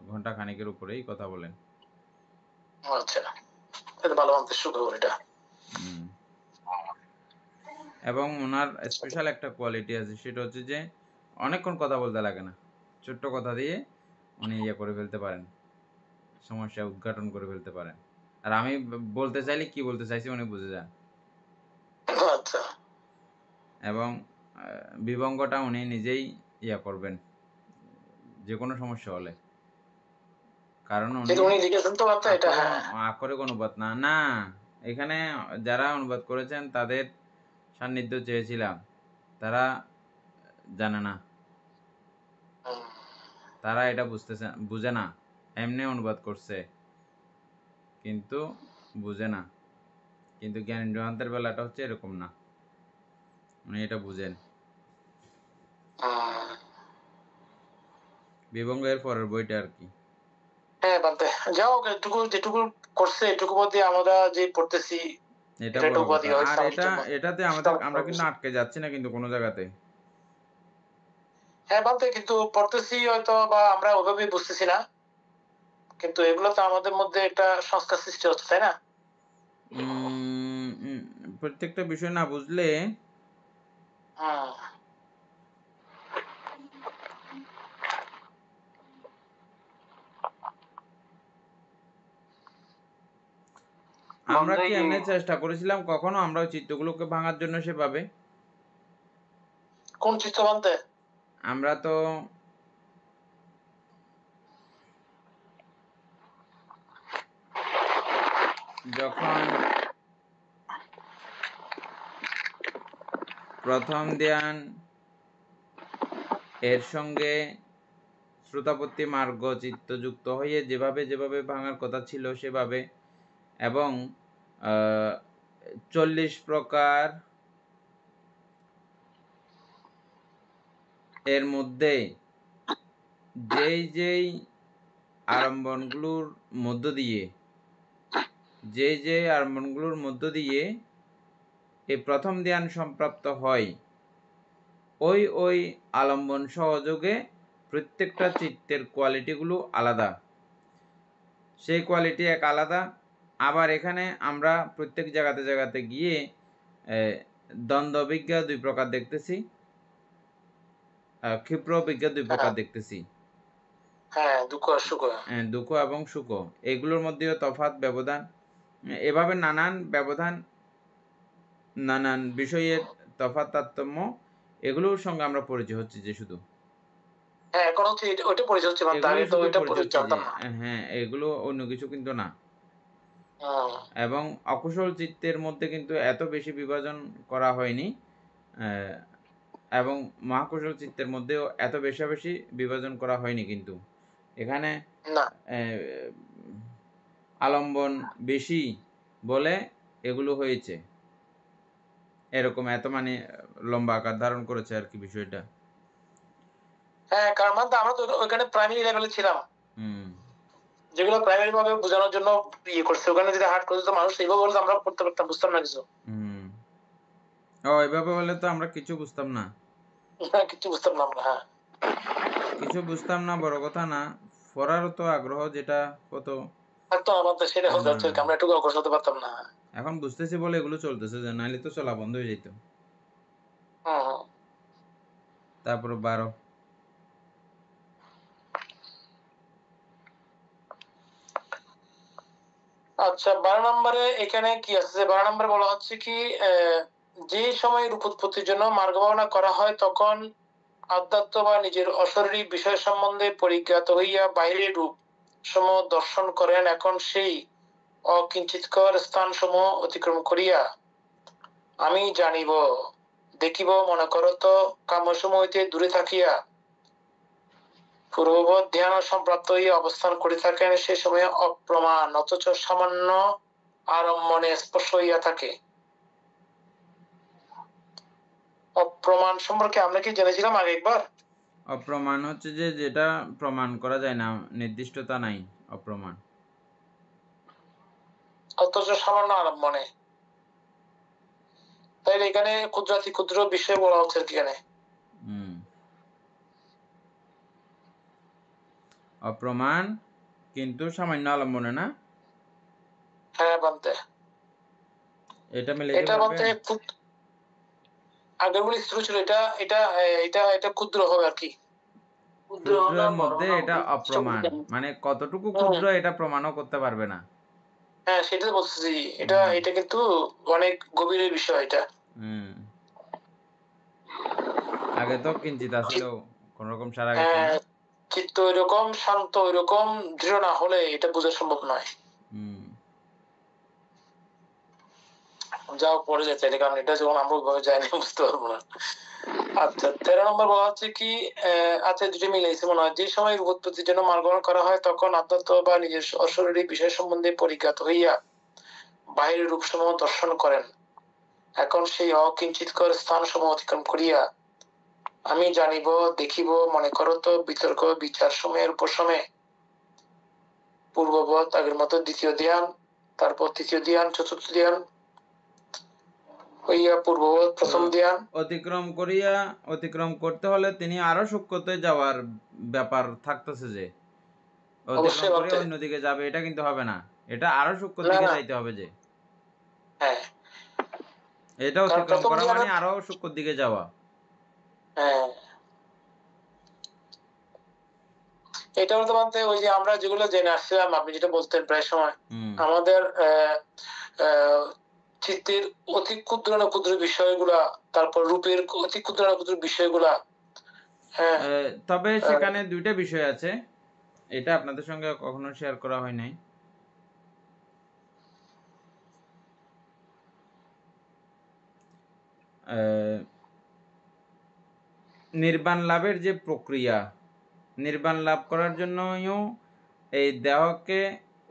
ঘন্টা খানিকের উপরেই কথা বলেন। আচ্ছা, এটা ভালো মন্ত্র শুরু এটা। এবং ওনার স্পেশাল একটা কোয়ালিটি আছে, সেটা হচ্ছে যে অনেকক্ষণ কথা বলতে লাগে না, ছোট্ট কথা দিয়ে উনি করে ফেলতে পারেন, সমস্যা উদ্ঘাটন করে ফেলতে পারেন। আর আমি বলতে চাইলে কি বলতে চাইছি উনি বুঝে যান। আচ্ছা, এবং বিভঙ্গটা উনি নিজেই করবেন যে কোনো সমস্যা হলে, কারণ উনি লিখেছেন তো এটা আক্ষরিক অনুবাদ না, এখানে যারা অনুবাদ করেছেন তাদের সান্নিধ্য চেয়েছিলাম, তারা জানে না, তারা এটা বুঝে না, এমনি অনুবাদ করছে কিন্তু বুঝে না। কিন্তু জ্ঞানেন্দ্রনাথের বেলাটা হচ্ছে এরকম না, উনি এটা বুঝেন। বিভঙ্গ এর পরের বইটা আর কি। হ্যাঁ, বানতে যাও, যেটুকু করছে এটুকু মধ্যে আমরা যে পড়তেছি এটা বড় কথা। আর এটাতে আমরা কিন্তু আটকে যাচ্ছি না কিন্তু কোনো জায়গাতে, হ্যাঁ বলতে কিন্তু পড়তেছি হয়তো বা আমরা ওভাবে বুঝতেছি না, কিন্তু এগুলো তো আমাদের মধ্যে একটা সংস্কার সৃষ্টি হচ্ছে, তাই না? প্রত্যেকটা বিষয় না বুঝলে আমরা কি এমনি চেষ্টা করেছিলাম কখনো আমরা ওই চিত্রগুলোকে ভাঙার জন্য সেভাবে? কোন চিত্র ভাঙতে? আমরা তো যখন প্রথম ধ্যান এর সঙ্গে শ্রোতাপত্তি মার্গ চিত্ত যুক্ত হয়ে যেভাবে যেভাবে ভাঙার কথা ছিল সেভাবে, এবং 40 প্রকার এর মধ্যে যেই যেই আড়ম্বরগুলোর মধ্য দিয়ে এই প্রথম ধ্যান সম্প্রাপ্ত হয়, ওই আলম্বন সহযোগে প্রত্যেকটা চিত্তের কোয়ালিটিগুলো আলাদা, সেই কোয়ালিটি এক আলাদা। আবার এখানে আমরা প্রত্যেক জায়গাতে গিয়ে দ্বন্দ্ব বিজ্ঞা 2 প্রকার দেখতেছি, ক্ষিপ্র বিজ্ঞা 2 প্রকার দেখতেছি, দুঃখ এবং সুখ, এগুলোর মধ্যেও তফাৎ ব্যবধান, এভাবে নানান বিষয়ের তফাৎ তারতম্য, এগুলোর সঙ্গে আমরা পরিচয় হচ্ছে যে শুধু হ্যাঁ, এগুলো অন্য কিছু কিন্তু না। এবং অকুশল চিত্তের মধ্যে কিন্তু এত বেশি বিভাজন করা হয়নি, এবং মহাকুশল চিত্তের মধ্যেও এত বেশি বিভাজন করা হয়নি, কিন্তু এখানে আলম্বন বেশি বলে এগুলো হয়েছে, এরকম এত মানে লম্বা আকার ধারণ করেছে আর কি বিষয়টা। হ্যাঁ, কারণ আমরা তো ওখানে প্রাইমারি লেভেলে ছিলাম, যেগুলো প্রাইমারি ভাবে বোঝানোর জন্য ইয়ে করছে, ওখানে যদি হার্ড করে দিত মানুষ এইভাবে বলতো আমরা পড়তে পারতাম, বুঝতাম না কিছু। এইভাবে বলে তো আমরা কিছু বুঝতাম না, কিছু বুঝতাম না আমরা। হ্যাঁ, কিছু বুঝতাম না বড় কথা না, পড়ারও তো আগ্রহ যেটা কত থাকতো আমাদের, সেটা হতে হচ্ছে আমরা একটু অগ্রসর হতে পারতাম না। এখন বুঝতেছি বলে এগুলো চলতেছে, যে নাইলে তো চলা বন্ধ হয়ে যেত। তারপর 12 আচ্ছা, 12 নম্বরে এখানে কি আছে? 12 নম্বরে বলা হচ্ছে কি, যে সময় রূপ উৎপত্তির জন্য মার্গ বর্ণনা করা হয় তখন আধ্যাত্ম বা নিজের অশরীরী বিষয় সম্বন্ধে পরিজ্ঞাত হইয়া বাহিরের রূপ সমূহ দর্শন করেন। এখন সেই অকিঞ্চিতকর স্থান সমূহ অতিক্রম করিয়া আমি জানিব দেখিব মনে করো তো কাম্যসমূহ হইতে দূরে থাকিয়া পূর্ববৎ ধ্যান সম্প্রাপ্ত হইয়া অবস্থান করে থাকেন, সে সময় অপ্রমাণ অথচ সামান্য আরম্ভনে স্পর্শ হইয়া থাকে। অপ্রমাণ সম্পর্কে আমরা কি জেনেছিলাম আগে একবার? অপ্রমাণ হচ্ছে যে যেটা প্রমাণ করা যায় না, নির্দিষ্টতা নাই, অপ্রমাণ। অথচ সামান্য আরম্ভনে, তাইলে এখানে ক্ষুদ্রাতি ক্ষুদ্র বিষয় বলা হচ্ছে এখানে। অপ্রমাণ কিন্তু সামান্য আলম্বনে না। হ্যাঁ বানতে, এটা মিলে এটা বানতে আগের গুলি স্থূল ছিল, এটা এটা এটা এটা ক্ষুদ্র হবে আর কি। ক্ষুদ্রের মধ্যে এটা অপ্রমাণ, মানে কতটুকু ক্ষুদ্র এটা প্রমাণও করতে পারবে না। হ্যাঁ, সেটা বলছি, এটা কিন্তু অনেক গভীরের বিষয় এটা। আগে তো কিঞ্চিত ছিল, কোন রকম সারা গেছে না। চিত্ত এরকম শান্ত, এরকম দৃঢ় না হলে এটা বোঝা সম্ভব নয়। যাও পরে যাচ্ছে এটা, কারণ এটা যখন আমরা ওইভাবে যাই না বুঝতে পারবো না। আচ্ছা, 13 নম্বর বলা হচ্ছে কি, আচ্ছা দুটো মিলাইছে মনে হয়, যে সময় উৎপত্তির জন্য মার্গ বর্ণনা করা হয় তখন আধ্যাত্ম বা নিজের অশরীরী বিষয় সম্বন্ধে পরিজ্ঞাত হইয়া বাহিরের রূপসমূহ দর্শন করেন। এখন সেই অকিঞ্চিতকর স্থান সমূহ অতিক্রম করিয়া আমি জানিব দেখিব মনে করো তো বিতর্ক বিচার সময়ের উপশমে পূর্ববৎ আগের মতো দ্বিতীয় ধ্যান, তারপর তৃতীয় ধ্যান, চতুর্থ ধ্যান, হইয়া পূর্ববৎ প্রথম ধ্যান অতিক্রম করতে হলে তিনি আরো সূক্ষ্মতে যাওয়ার ব্যাপার থাকতেছে, যে অতিক্রম করে অন্যদিকে যাবে, এটা কিন্তু হবে না, এটা আরো সূক্ষ্ম দিকে যাইতে হবে। যে হ্যাঁ, এটা অতিক্রম করা মানে আরো সূক্ষ্ম দিকে যাওয়া। হ্যাঁ, এটা হতে বলতে ওই যে আমরা যেগুলো জেনে আসছিলাম, আপনি যেটা বলতেন প্রায় সময়, আমাদের চিত্তের অতি ক্ষুদ্র না ক্ষুদ্র বিষয়গুলা, তারপর রূপের অতি ক্ষুদ্র না ক্ষুদ্র বিষয়গুলা। তবে সেখানে দুইটা বিষয় আছে, এটা আপনাদের সঙ্গে কখনো শেয়ার করা হয় নাই। নির্বাণ লাভের যে প্রক্রিয়া, নির্বাণ লাভ করার জন্যও এই দেহকে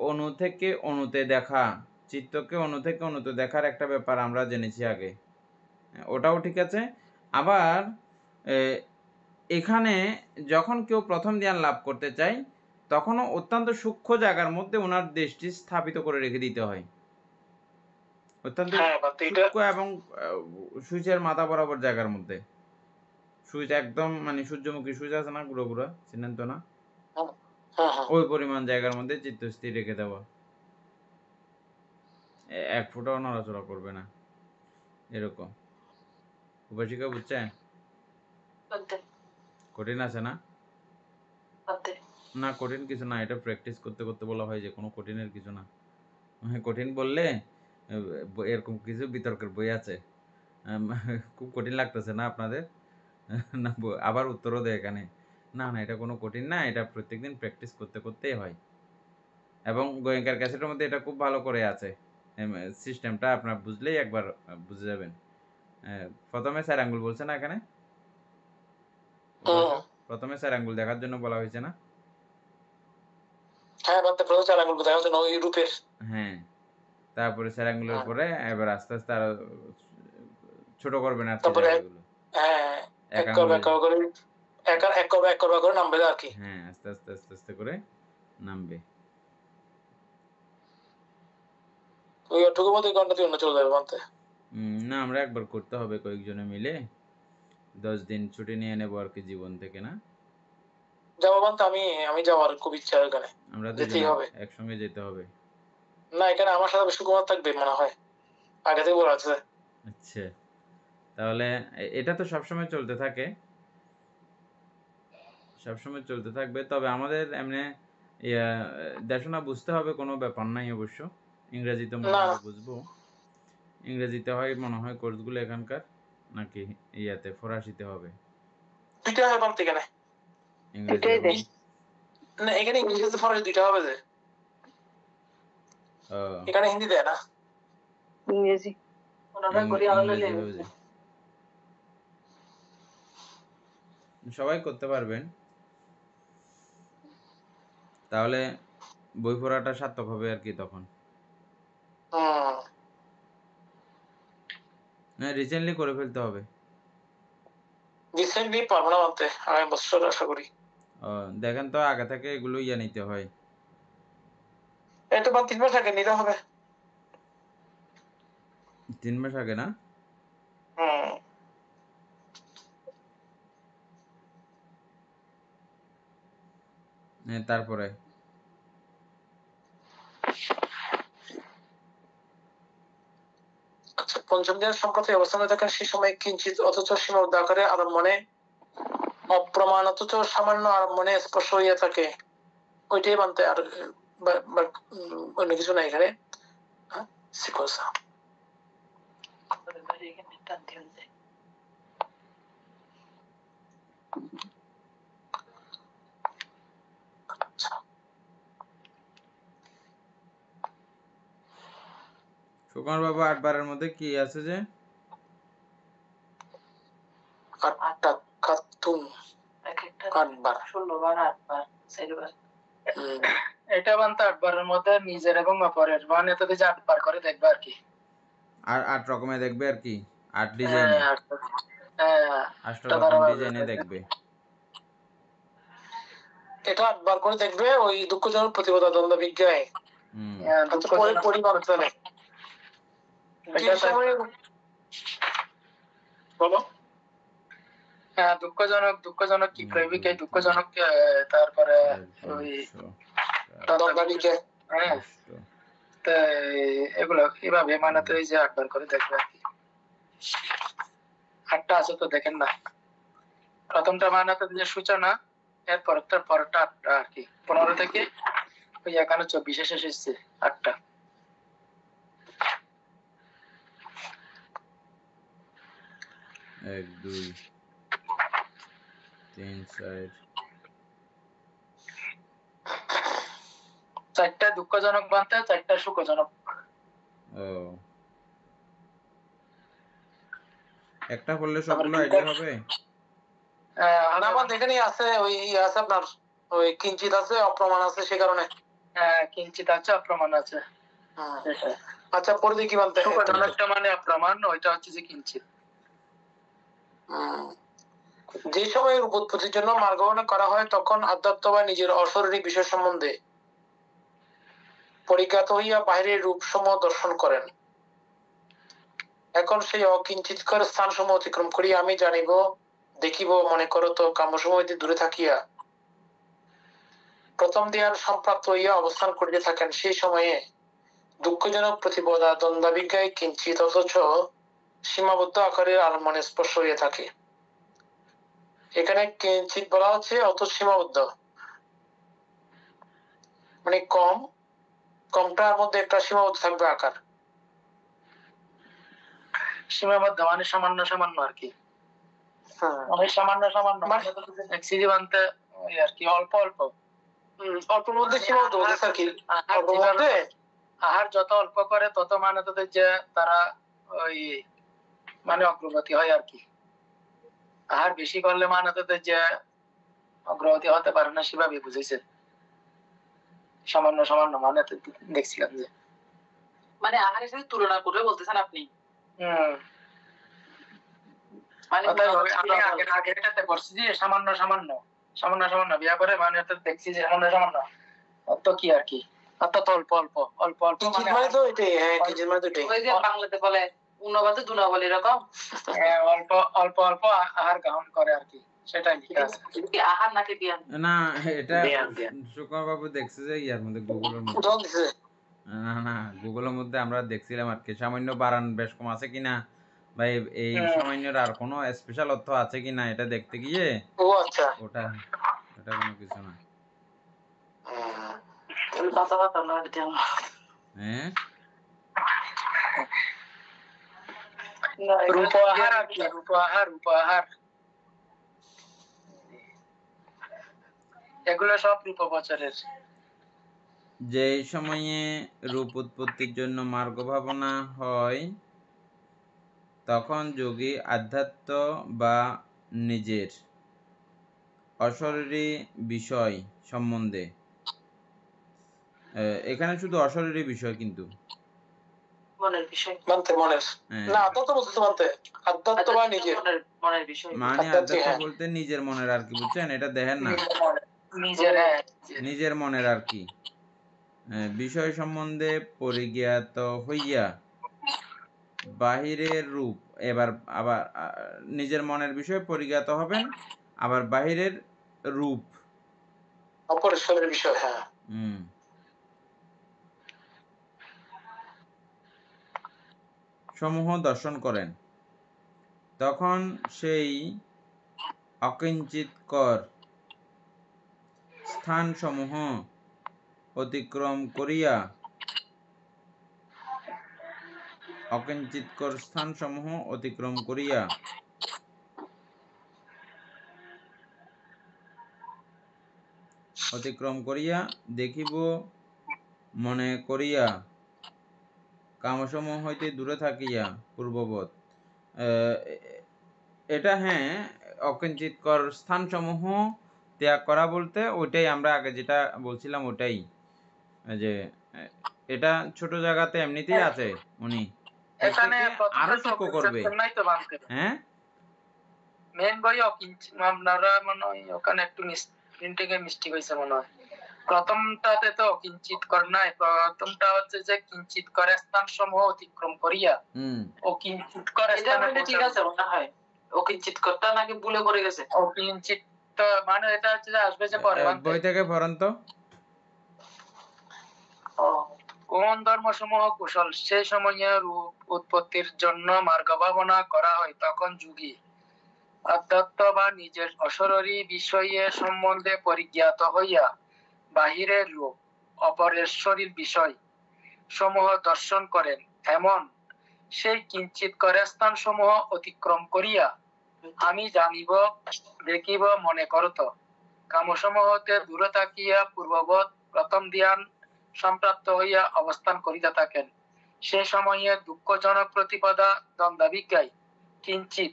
অণু থেকে অণুতে দেখা, চিত্তকে অণু থেকে অণুতে দেখার একটা ব্যাপার আমরা জেনেছি আগে, ওটাও ঠিক আছে। আবার এখানে যখন কেউ প্রথম ধ্যান লাভ করতে চায়, তখনও অত্যন্ত সূক্ষ্ম জায়গার মধ্যে ওনার দৃষ্টি স্থাপিত করে রেখে দিতে হয়, অত্যন্ত সূক্ষ্ম এবং সূর্যের মাথা বরাবর জায়গার মধ্যে। সূর্য একদম মানে সূর্যমুখী সূর্য আছে না, গুঁড়ো গুঁড়ো, চিনেন তো না, ওই পরিমাণ জায়গার মধ্যে চিত্ত স্থির রেখে দেওয়া, এক ফুটাও নড়াচড়া করবে না, এরকম। উপাসিকা বুঝছেন? কঠিন আছে না? না কঠিন কিছু না, এটা প্র্যাকটিস করতে করতে বলা হয়, যে কোনো কঠিনের কিছু না। কঠিন বললে এরকম কিছু বিতর্কের বই আছে, খুব কঠিন লাগতেছে না আপনাদের? না, আবার উত্তরও দেয় এখানে, না না এটা কোনো কঠিন না, এটা প্রত্যেকদিন প্র্যাকটিস করতে করতেই হয়। এবং গোয়েঙ্কার ক্যাসেটের মধ্যে এটা খুব ভালো করে আছে, সিস্টেমটা আপনার বুঝলেই একবার বুঝে যাবেন। প্রথমে 4 আঙ্গুল বলছে না এখানে, প্রথমে 4 আঙ্গুল দেখার জন্য বলা হয়েছে না? হ্যাঁ, তারপরে 4 আঙ্গুলের পরে এবার আস্তে আস্তে আরো ছোট করবেন আর কি জায়গাগুলো। হ্যাঁ, আস্তে আস্তে আস্তে আস্তে করে নামবে। না, আমরা একবার করতে হবে কয়েকজনে মিলে, 10 দিন ছুটি নিয়ে নেবো আর কি জীবন থেকে, না যাবো বলতে আমি যাওয়ার খুব ইচ্ছা এখানে, আমরা যেতেই হবে, একসঙ্গে যেতে হবে। না, এখানে আমার সাথে সুকুমার থাকবে মনে হয়, আগে থেকে বলা আছে। আচ্ছা, তাহলে এটা তো সবসময় চলতে থাকে, সবসময় চলতে থাকবে। তবে আমাদের এমনি দেশনা বুঝতে হবে, কোনো ব্যাপার নাই অবশ্য, ইংরেজিতে মনে হয় বুঝবো। ইংরেজিতে হয় মনে হয় কোর্সগুলো এখানকার, নাকি ইয়াতে ফরাসিতে হবে? দুইটা হয় বলতে এখানে, ইংরেজি না, এখানে ইংরেজি আর ফরাসি দুইটা হবে। যে এখানে হিন্দি দেয় না, ইংরেজি ওনারা কোরিয়া হলে সবাই করতে পারবেন, তাহলে বই পড়াটা সার্থক হবে আর কি তখন। না, রিসেন্টলি করে ফেলতে হবে। রিসেন্টলি পারবো না বলতে, আগামী বছর আশা করি। দেখেন তো আগে থেকে এগুলো নিতে হয়, এটা বা 3 মাস আগে নিতে হবে। 3 মাস আগে না? তারপরে পঞ্চম ধ্যান সম্প্রতি অবস্থানে থাকেন, সেই সময় কিঞ্চিত অথচ সীমাবদ্ধ আকারে আরম্ভনে অপ্রমাণ, অথচ সামান্য আরম্ভনে স্পর্শ হইয়া থাকে, ওইটাই মানতে, আর অন্য কিছু নাই এখানে। সুকুমার বাবু 8 বারের মধ্যে কি আছে যে 8টা কাতুন, এক একটা 8 বার, 16 বার 8 বার 4 বার। এটা বানতে 8 বারের মধ্যে নিজের এবং অপরের মানে তো 8 বার করে দেখবে আর কি, আর 8 রকমে দেখবে আর কি, 8 ডিজাইনে, হ্যাঁ 8টা রকম ডিজাইনে দেখবে। এটা 8 বার করে দেখবে, ওই দুঃখজনক প্রতিবাদা দ্বন্দ্ব বিজ্ঞায় পরিমাণ চলে। বলো। দুঃখজনক কি প্রেমিক, এই দুঃখজনক তারপরে ওই এগুলো কিভাবে মানে তো এই যে 8 বার করে দেখবে আর কি। 8টা আছে তো দেখেন না, প্রথমটা মানে তো যে সূচনা, এর পরেরটা 8টা আর কি, 15 থেকে ওই এখানে 24 শেষ হচ্ছে 8টা। 1 2 3 4 4টা দুঃখজনক বানতে, 4টা সুখজনক। ও, একটা করলে সবগুলো আইডিয়া হবে? আমার এখানে আছে ওই আছে আপনার ওই কিঞ্চিত আছে, অপ্রমাণ আছে, সে কারণে। কিঞ্চিত আছে, অপ্রমাণ আছে। আচ্ছা, পরে দেখি বলতে সুখজনকটা মানে অপ্রমাণ, ওইটা হচ্ছে যে কিঞ্চিত। যে সময় উৎপত্তির জন্য মার্গ গণনা করা হয় তখন আধ্যাত্ম বা নিজের অশরীরী বিষয় সম্বন্ধে পরিজ্ঞাত হইয়া বাহিরের রূপ সমূহ দর্শন করেন। এখন সেই অকিঞ্চিতকর স্থান সমূহ অতিক্রম করিয়া আমি জানিব, দেখিব মনে করো তো কাম্যসমূহ হইতে দূরে থাকিয়া প্রথম ধ্যান সম্প্রাপ্ত হইয়া অবস্থান করিতে থাকেন। সেই সময়ে দুঃখজনক প্রতিপদা দ্বন্দ্বাবিজ্ঞায় কিঞ্চিত অথচ সীমাবদ্ধ আকারে আর মনে স্পর্শ হইয়া থাকে। এখানে কিঞ্চিত বলা হচ্ছে অথচ সীমাবদ্ধ, মানে কমটার মধ্যে একটা সীমাবদ্ধ থাকবে আকার। সীমাবদ্ধ মানে সামান্য সামান্য আর কি। অনেক সামান্য সামান্য এক্সিজি বানতে ওই আর কি, অল্প অল্প অল্পের মধ্যে সীমাবদ্ধ বলতেছে আর কি। অল্পের মধ্যে আহার যত অল্প করে তত মানে তাদের যে তারা ওই মানে অগ্রগতি হয় আর কি। আহার বেশি করলে মানে তাদের যে অগ্রগতি হতে পারে না, সেভাবে বুঝেছে। সামান্য সামান্য মানে দেখছিলাম যে মানে আহারের সাথে তুলনা করে বলতেছেন আপনি। মানে আগে এটাতে পড়ছি যে সামান্য সামান্য সামান্য সামান্য বিয়া করে মানে দেখছি যে সামান্য সামান্য অত কি আর কি, অর্থাৎ অল্প অল্প অল্প অল্প মানে তো এটাই। হ্যাঁ, কিঞ্চিত মানে তো এটাই। ওই যে বাংলাতে বলে উন্নবাদে দুনাবলি এরকম। অল্প অল্প অল্প আহার গ্রহণ করে আর কি, সেটাই লেখা আছে। আহার নাকি ধ্যান? না, এটা সুকুমার বাবু দেখছে যে ইয়ার মধ্যে গুগলের মধ্যে। না, গুগলের মধ্যে আমরা দেখছিলাম আর কি, সামান্য বাড়ান বেশ কম আছে কিনা বা এই সামান্যর আর কোনো স্পেশাল অর্থ আছে কিনা এটা দেখতে গিয়ে। ও আচ্ছা, ওটা কোনো কিছু না। হ্যাঁ, রূপাহার আর কি, রূপাহার এগুলো সব রূপবচরের। যে সময়ে রূপ উৎপত্তির জন্য মার্গ ভাবনা হয় তখন যোগী আধ্যাত্ম বা নিজের অশরীরী বিষয় সম্বন্ধে, এখানে শুধু অশরীরী বিষয় কিন্তু মনের বিষয় মনের না, আধ্যাত্ম বলতে আধ্যাত্ম বা নিজের মনের বিষয়, মানে আধ্যাত্ম বলতে নিজের মনের আর কি, বুঝছেন? এটা দেখেন না, নিজের মনের আর কি বিষয় সম্বন্ধে পরিজ্ঞাত হইয়া বাহিরের রূপ। এবার আবার নিজের মনের বিষয়ে পরিজ্ঞাত হবেন, আবার বাহিরের রূপ অপরেশ্বরের বিষয়। হ্যাঁ, সমূহ দর্শন করেন। তখন সেই অকিঞ্চিতকর স্থানসমূহ অতিক্রম করিয়া দেখিব মনে করিয়া কামসমূহ হইতে দূরে থাকিয়া পূর্ববৎ। এটা হ্যাঁ, অকিঞ্চিতকর স্থানসমূহ ত্যাগ করা বলতে ওইটাই আমরা আগে যেটা বলছিলাম ওটাই, যে এটা ছোট জায়গাতে এমনিতেই আছে, উনি এখানে আরো সূক্ষ্ম করবে। হ্যাঁ, মেন বই অকিঞ্চিত, আপনারা মনে হয় ওখানে একটু মিস্টেক হয়েছে মনে হয়। প্রথমটাতে তো কিঞ্চিত কর নাই, প্রথমটা হচ্ছে যে কিঞ্চিত করে স্থান সমূহ অতিক্রম করিয়া ও কিঞ্চিত করে স্থানে ঠিক আছে মনে হয়। অকিঞ্চিত কর্তা নাকি ভুলে পড়ে গেছে? অকিঞ্চিত মানে এটা হচ্ছে যে আসবে যে পরে বই থেকে পড়েন তো। কোন ধর্মসমূহ কুশল সেই সময়ে রূপ উৎপত্তির জন্য মার্গ ভাবনা করা হয়, তখন যোগী অধ্যাত্ম বা নিজের অশরীরী বিষয়ে সম্বন্ধে পরিজ্ঞাত হইয়া বাহিরের রূপ অপরের শরীর বিষয় সমূহ দর্শন করেন। এমন সেই কিঞ্চিত করে স্থান সমূহ অতিক্রম করিয়া আমি জানিব দেখিব মনে করত কামসমূহ হতে দূরে থাকিয়া পূর্ববৎ প্রথম ধ্যান সম্প্রাপ্ত হইয়া অবস্থান করিতে থাকেন। সে সময়ে দুঃখজনক প্রতিপদা দ্বন্দ্বাভিজ্ঞায় কিঞ্চিত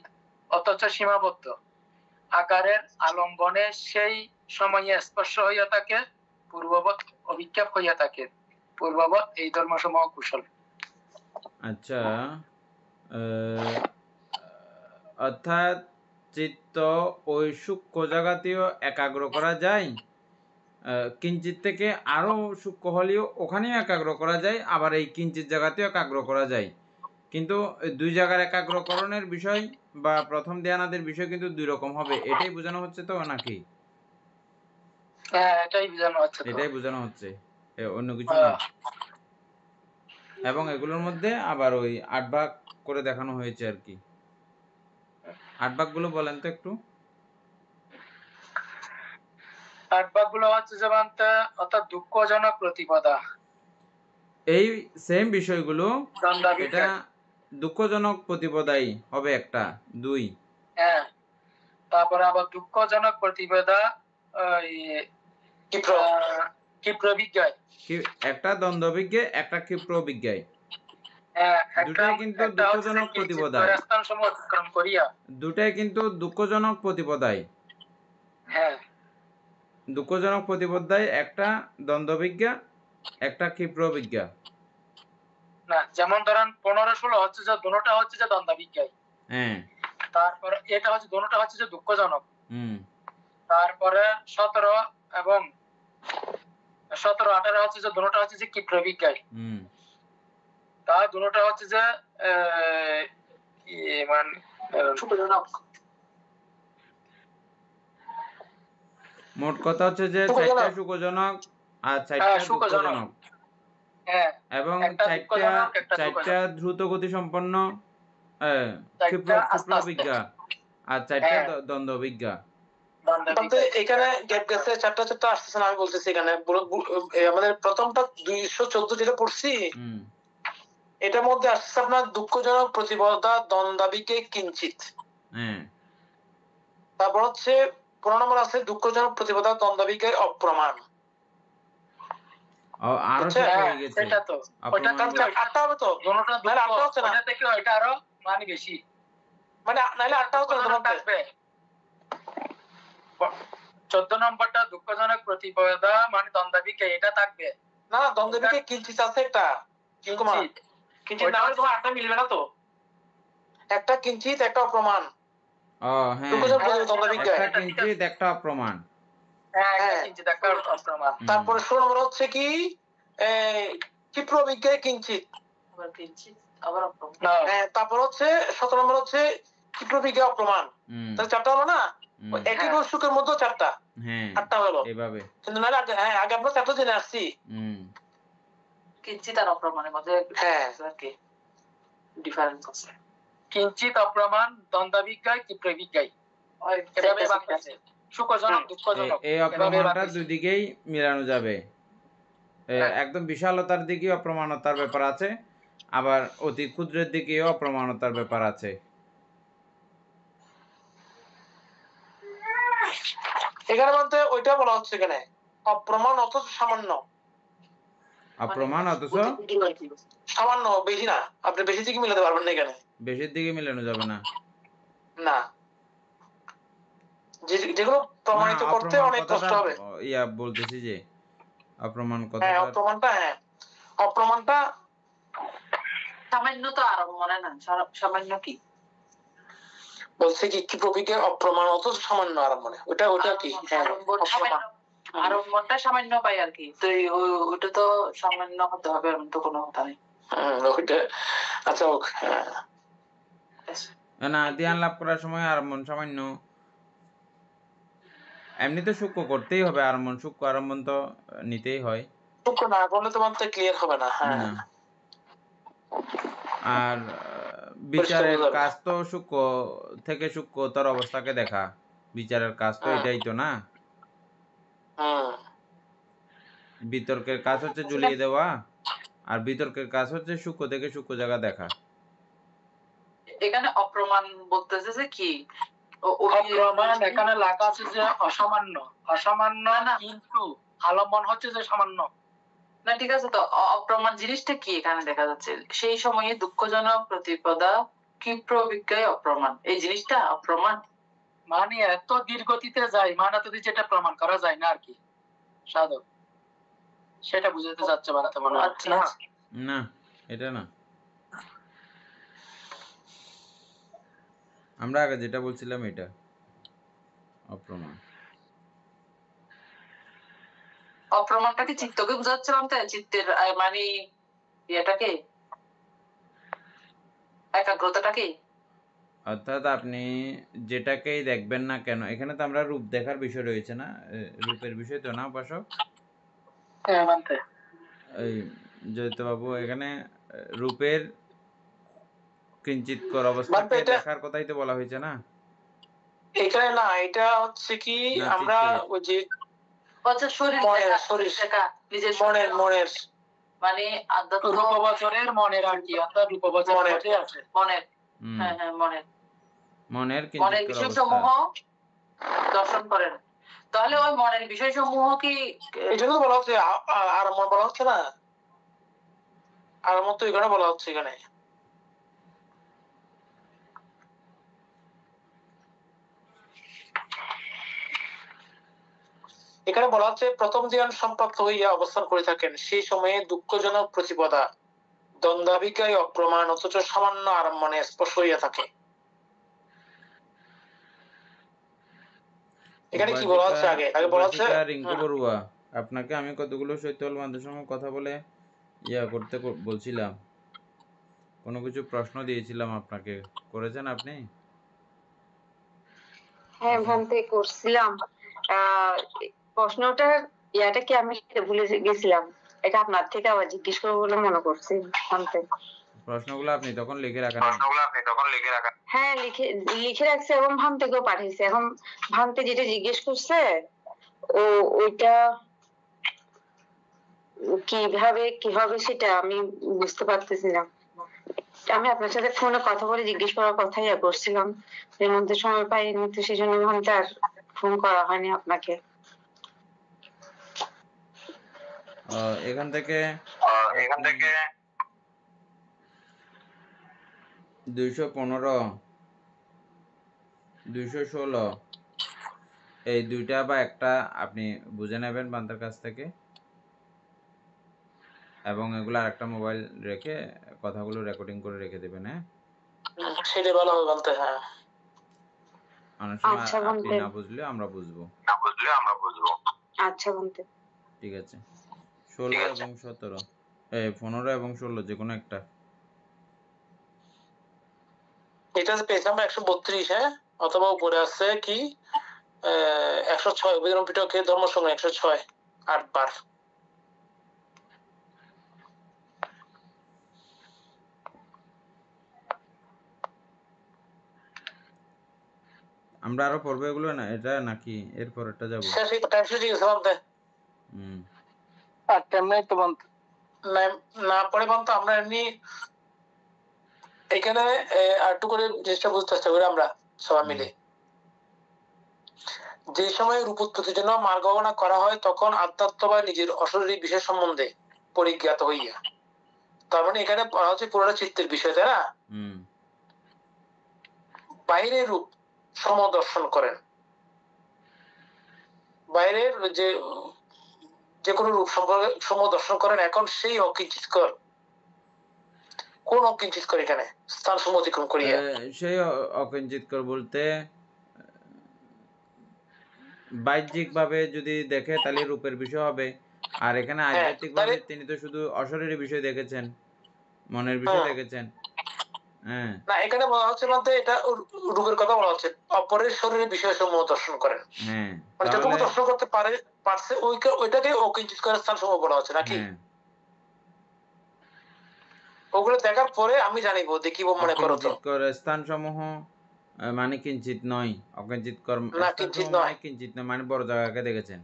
অথচ সীমাবদ্ধ আকারের আলম্বনে সেই সময়ে স্পর্শ হইয়া থাকে, পূর্ববৎ অভিক্ষেপ হইয়া থাকে। পূর্ববৎ এই ধর্মসমূহ কুশল। আচ্ছা, অর্থাৎ চিত্ত ওই সূক্ষ্ম জায়গাতেও একাগ্র করা যায়, কিঞ্চিত থেকে আরো সূক্ষ্ম হলেও ওখানেও একাগ্র করা যায়, আবার এই কিঞ্চিত জায়গাতেও একাগ্র করা যায়। কিন্তু দুই জায়গার একাগ্রকরণের বিষয় বা প্রথম ধ্যানাদের বিষয় কিন্তু দুই রকম হবে, এটাই বোঝানো হচ্ছে তো নাকি? এটাই বোঝানো হচ্ছে, এটাই বোঝানো হচ্ছে, অন্য কিছু না। এবং এগুলোর মধ্যে আবার ওই 8 ভাগ করে দেখানো হয়েছে আর কি। 8 ভাগগুলো বলেন তো একটু। 8 ভাগগুলো হচ্ছে যেমন অর্থাৎ দুঃখজনক প্রতিপদা, এই সেম বিষয়গুলো, এটা দুঃখজনক প্রতিপদাই হবে একটা, 2। হ্যাঁ, তারপরে আবার দুঃখজনক প্রতিপদা ক্ষিপ্রবিজ্ঞায়, একটা দ্বন্দ্ববিজ্ঞায়, একটা ক্ষিপ্রবিজ্ঞায়, দুটাই কিন্তু দুঃখজনক প্রতিপদায়, দুটাই কিন্তু দুঃখজনক প্রতিপদায়। হ্যাঁ, দুঃখজনক প্রতিপদায় একটা দ্বন্দ্ববিজ্ঞা, একটা ক্ষিপ্রবিজ্ঞা। না, যেমন ধরেন 15-16 হচ্ছে যে দুটোটা হচ্ছে যে দ্বন্দ্বাভিজ্ঞায়। হ্যাঁ, তারপর এটা হচ্ছে দুটোটা হচ্ছে যে দুঃখজনক। তারপরে 17 এবং 17-18 হচ্ছে যে দুটোটা হচ্ছে যে ক্ষিপ্রবিজ্ঞায়। তার দুটোটা হচ্ছে যে মানে সুখজনক। মোট কথা হচ্ছে যে 4টা সুখজনক আর 4টা দুঃখজনক, এবং 4টা দ্রুত গতি সম্পন্ন ক্ষিপ্রবিজ্ঞা আর 4টা দ্বন্দ্ববিজ্ঞা। এখানে গ্যাপ গেছে 4টা আসতেছে না, আমি বলতেছি এখানে আমাদের প্রথমটা 214 যেটা পড়ছি, এটার মধ্যে আসছে আপনার দুঃখজনক প্রতিপদা দ্বন্দ্বাভিজ্ঞায় কিঞ্চিত। তারপর হচ্ছে 15 নম্বর আছে দুঃখজনক প্রতিপদা দ্বন্দ্বাভিজ্ঞায় অপ্রমাণ। আরো হয়ে গেছে, এটা তো ওটা 8টা হবে তো, দুটোটা 8টা হচ্ছে না, এটা থেকে ওইটা আরো মানে বেশি, মানে নাইলে 8টা হচ্ছে না থাকবে। 14 নম্বরটা দুঃখজনক প্রতিপদা মানে দ্বন্দ্বাভিজ্ঞায়, এটা থাকবে না। দ্বন্দ্বাভিজ্ঞায় কিঞ্চিত আছে একটা, কিঞ্চিত না হলে তোমার 8টা মিলবে না তো। একটা কিঞ্চিত, একটা অপ্রমাণ। হ্যাঁ, একটা কিঞ্চিত, একটা অপ্রমাণ। তারপরে 16 নম্বর হচ্ছে কি ক্ষিপ্রবিজ্ঞায় কিঞ্চিত, তারপর হচ্ছে 17 নম্বর হচ্ছে ক্ষিপ্রবিজ্ঞা অপ্রমাণ। তাহলে 4টা হলো না, একই সুখের মধ্যে 4টা, 8টা হলো এইভাবে। কিন্তু নাহলে আগে আমরা 4টা জেনে আসছি, কিঞ্চিত আর অপ্রমাণের মধ্যে ডিফারেন্স আছে। কিঞ্চিত অপ্রমাণ দ্বন্দ্বাভিজ্ঞায় ক্ষিপ্রবিজ্ঞায়, এভাবে ভাগ আছে। সুখজনক দুঃখজনক, এই অপ্রমাণটা দুই দিকেই মিলানো যাবে। একদম বিশালতার দিকে অপ্রমাণতার ব্যাপার আছে, আবার অতি ক্ষুদ্রের দিকেও অপ্রমাণতার ব্যাপার আছে। এখানে বলতে ওইটা বলা হচ্ছে এখানে অপ্রমাণ অথচ সামান্য। অপ্রমাণ অথচ সামান্য, বেশি না। আপনি বেশি দিকে মিলাতে পারবেন না, এখানে বেশির দিকে মিলানো যাবে না। না, যেগুলো প্রমাণিত করতে অনেক কষ্ট হবে। বলতেছি যে অপ্রমাণ কথা, অপ্রমাণটা সামান্য তো আরো মনে না, সামান্য কি বলছে কি ক্ষিপ্রবিজ্ঞায় অপ্রমাণ অথচ সামান্য আরম্ভনে, ওটা কি আরম্ভটা সামান্য পাই আর কি। তো ওটা তো সামান্য হতে হবে, এমন তো কোনো কথা নেই। ওইটা আচ্ছা, না, ধ্যান লাভ করার সময় আরম্ভন সামান্য, এমনিতে সূক্ষ্ম করতেই হবে, আরম্ভন সূক্ষ্ম আরম্ভন তো নিতেই হয়, সূক্ষ্ম না করলে তোমার তো ক্লিয়ার হবে না। হ্যাঁ, না। আর বিচারের কাজ তো সূক্ষ্ম থেকে সূক্ষ্মতর অবস্থাকে দেখা, বিচারের কাজ তো এটাই তো না। বিতর্কের কাজ হচ্ছে ঝুলিয়ে দেওয়া, আর বিতর্কের কাজ হচ্ছে সূক্ষ্ম থেকে সূক্ষ্ম জায়গা দেখা। এখানে অপ্রমাণ বলতেছে যে কি, অপ্রমাণ এখানে লেখা আছে যে অসামান্য, অসামান্য না। কিন্তু আলম্বন হচ্ছে যে সামান্য। না ঠিক আছে, তো অপ্রমাণ জিনিসটা কি এখানে দেখা যাচ্ছে, সেই সময়ে দুঃখজনক প্রতিপদা ক্ষিপ্র বিজ্ঞায় অপ্রমাণ, এই জিনিসটা অপ্রমাণ, মানে এত দীর্ঘতিতে যায়, মানে তো যেটা প্রমাণ করা যায় না আর কি সাধক, সেটা বুঝাতে যাচ্ছে বানাতে মনে হচ্ছে না। না, এটা না, আমরা আগে যেটা বলছিলাম এটা অপ্রমাণ। অপ্রমাণটাকে চিত্তকে বুঝাচ্ছিলাম, তাই চিত্তের মানে এটাকে একাগ্রতাটাকে, অর্থাৎ আপনি যেটাকেই দেখবেন না কেন, এখানে তো আমরা রূপ দেখার বিষয় রয়েছে না, রূপের বিষয় তো না উপাসক? এই জয়িত বাবু, এখানে রূপের কিঞ্চিৎকর অবস্থাকে দেখার কথাই তো বলা হয়েছে না এখানে। না, এটা হচ্ছে কি আমরা ওই যে শরীর দেখা, নিজের মনের মানে রূপবচরের মনের আর কি, অর্থাৎ রূপবচরের মধ্যে আছে মনের, হ্যাঁ হ্যাঁ মনের মনের বিষয়সমূহ দর্শন করেন। তাহলে ওই মনের বিষয়সমূহ কি এজন্য বলা হচ্ছে আরম্ভ বলা হচ্ছে না, আরম্ভ তো এখানে বলা হচ্ছে। এখানে এখানে বলা হচ্ছে প্রথম ধ্যান সম্প্রাপ্ত হইয়া অবস্থান করে থাকেন, সেই সময়ে দুঃখজনক প্রতিপদা দ্বন্দ্বাবিকায় অপ্রমাণ অথচ সামান্য আরম্ভনে স্পর্শ হইয়া থাকে। এখানে কি বলা হচ্ছে? আগে বলা হচ্ছে রিঙ্কু বড়ুয়া, আপনাকে আমি কতগুলো শৈতল মানুষের সঙ্গে কথা বলে করতে বলছিলাম, কোনো কিছু প্রশ্ন দিয়েছিলাম আপনাকে, করেছেন আপনি? হ্যাঁ ভান্তে করছিলাম, প্রশ্নটা ইয়াটা কি আমি ভুলে গেছিলাম, এটা আপনার থেকে আবার জিজ্ঞেস করবো বলে মনে করছি ভান্তে। প্রশ্নগুলো আপনি তখন লিখে রাখেন? হ্যাঁ লিখে রাখছি এবং ভান্তেকেও পাঠিয়েছি। এখন ভান্তে যেটা জিজ্ঞেস করছে ওইটা কিভাবে সেটা আমি বুঝতে পারতেছি না। আমি আপনার সাথে ফোনে কথা বলে জিজ্ঞেস করার কথাই করছিলাম, এর মধ্যে সময় পাইনি, তো সেই জন্য ভান্তে আর ফোন করা হয়নি আপনাকে। এখান থেকে 215, 216 এই দুইটা বা একটা আপনি বুঝে নেবেন বান্দার কাছ থেকে, এবং এগুলো আরেকটা মোবাইল রেখে কথাগুলো রেকর্ডিং করে রেখে দেবেন। হ্যাঁ, সেটা ভালো হবে বলতে। হ্যাঁ, অনেক সময় আপনি না বুঝলে আমরা বুঝবো। আচ্ছা বলতে ঠিক আছে। 16 এবং 17, 15 এবং 16 যে কোনো একটা। এটা পেয়েছি আমরা 132, হ্যাঁ, অথবা উপরে আছে কি 106, অভিধান পিটকের ধর্মসংগ্রহ 106, 8 বার। আমরা আরো পড়বো এগুলো না, এটা নাকি এরপর এটা যাবো? না পরে বলতো আমরা এমনি এখানে আর একটু করে জিনিসটা বুঝতে চেষ্টা করি আমরা সবাই মিলে। যে সময় রূপোৎপত্তির জন্য মার্গ গণনা করা হয় তখন আধ্যাত্ম বা নিজের অশরীরী বিষয় সম্বন্ধে পরিজ্ঞাত হইয়া, তার মানে এখানে বলা হচ্ছে পুরোটা চিত্তের বিষয়, তাই না? বাইরের রূপ সমদর্শন করেন, বাইরের যে কোনো রূপ সম্পর্কে সমদর্শন করেন। এখন সেই অকিঞ্চিৎকর, কোন অকিঞ্চিৎকর? এখানে স্থান সমূহ অতিক্রম করিয়া। সেই অকিঞ্চিৎকর বলতে বাহ্যিক ভাবে যদি দেখে তাহলে রূপের বিষয় হবে, আর এখানে আধ্যাত্মিক ভাবে তিনি তো শুধু অশরীরী বিষয় দেখেছেন, মনের বিষয় দেখেছেন, হ্যাঁ না এখানে বলা হচ্ছে বলতে এটা রূপের কথা বলা হচ্ছে, অপরের শরীরের বিষয়সমূহ দর্শন করেন। হ্যাঁ মানে যতটুকু তাহলে দর্শন করতে পারছে ওইটাকে অকিঞ্চিত করার স্থান সমূহ বলা হচ্ছে নাকি? হ্যাঁ ওগুলো দেখার পরে আমি জানিব দেখিব মনে করো তো। অকিঞ্চিত কর স্থানসমূহ মানে কিঞ্চিত নয়, অকিঞ্চিত কর্ম না কিঞ্চিত স্থানসমূহ মানে নয়, কিঞ্চিত নয়, মানে বড় জায়গাকে দেখেছেন।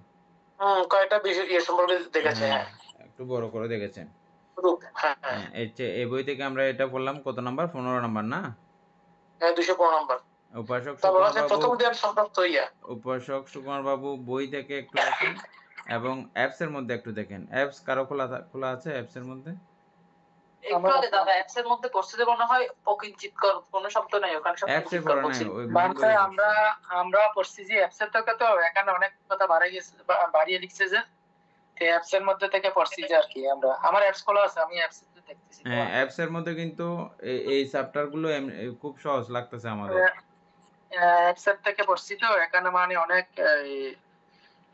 কয়েকটা বিষয় ইয়ে সম্পর্কে দেখেছে। হ্যাঁ হ্যাঁ একটু বড় করে দেখেছেন। রূপ, হ্যাঁ হ্যাঁ হ্যাঁ এই বই থেকে আমরা এটা পড়লাম কত নাম্বার, 15 নাম্বার না? হ্যাঁ 215 নম্বর। উপাসক তা বলা সুকুমার হচ্ছে বাবু, প্রথম ধ্যান সম্প্রাপ্ত হইয়া। উপাসক সুকুমার বাবু বই থেকে একটু দেখেন এবং অ্যাপস এর মধ্যে একটু দেখেন। অ্যাপস কারো খোলা আছে অ্যাপস এর মধ্যে? একটু আগে দাদা অ্যাপস এর মধ্যে করছে যে মনে হয় অকিঞ্চিত কর, কোনো শব্দ নাই ওখানে, সব অ্যাপস এ কিঞ্চিত কর পড়া নাই, বলছিল। ওই মেইন বইয়ে আমরা পড়ছে। আমরা পড়ছি যে অ্যাপস এর থেকে তো এখানে অনেক কথা বাড়িয়ে লিখছে যে অ্যাপস এর মধ্যে থেকে পড়ছি যে আর কি। আমার অ্যাপস খোলা আছে, আমি অ্যাপস দেখতেছি। হ্যাঁ অ্যাপস এর মধ্যে কিন্তু এই চ্যাপ্টার গুলো খুব সহজ লাগতেছে আমাদের। অ্যাপস এর থেকে পড়ছি তো এখানে মানে অনেক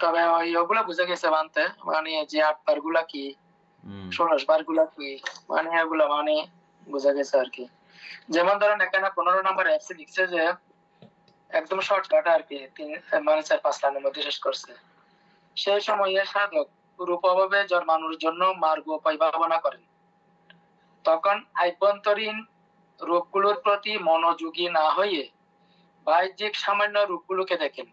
তবে ওগুলা বুঝা গেছে মানতে, মানে যে 8 বার গুলা কি, 16 বার গুলা কি, মানে এগুলা মানে বুঝা গেছে আর কি। যেমন ধরেন এখানে 15 নম্বর অ্যাপস লিখছে যে একদম শর্টকাট আর কি, 4-5 লাইনের মধ্যে শেষ করছে। সেই সময়ে সাধক রূপভাবে জন্মানোর জন্য মার্গ উপায় ভাবনা করেন। তখন আভ্যন্তরীণ রূপগুলোর প্রতি মনোযোগী না হয়ে বাহ্যিক সামান্য রূপগুলোকে দেখেন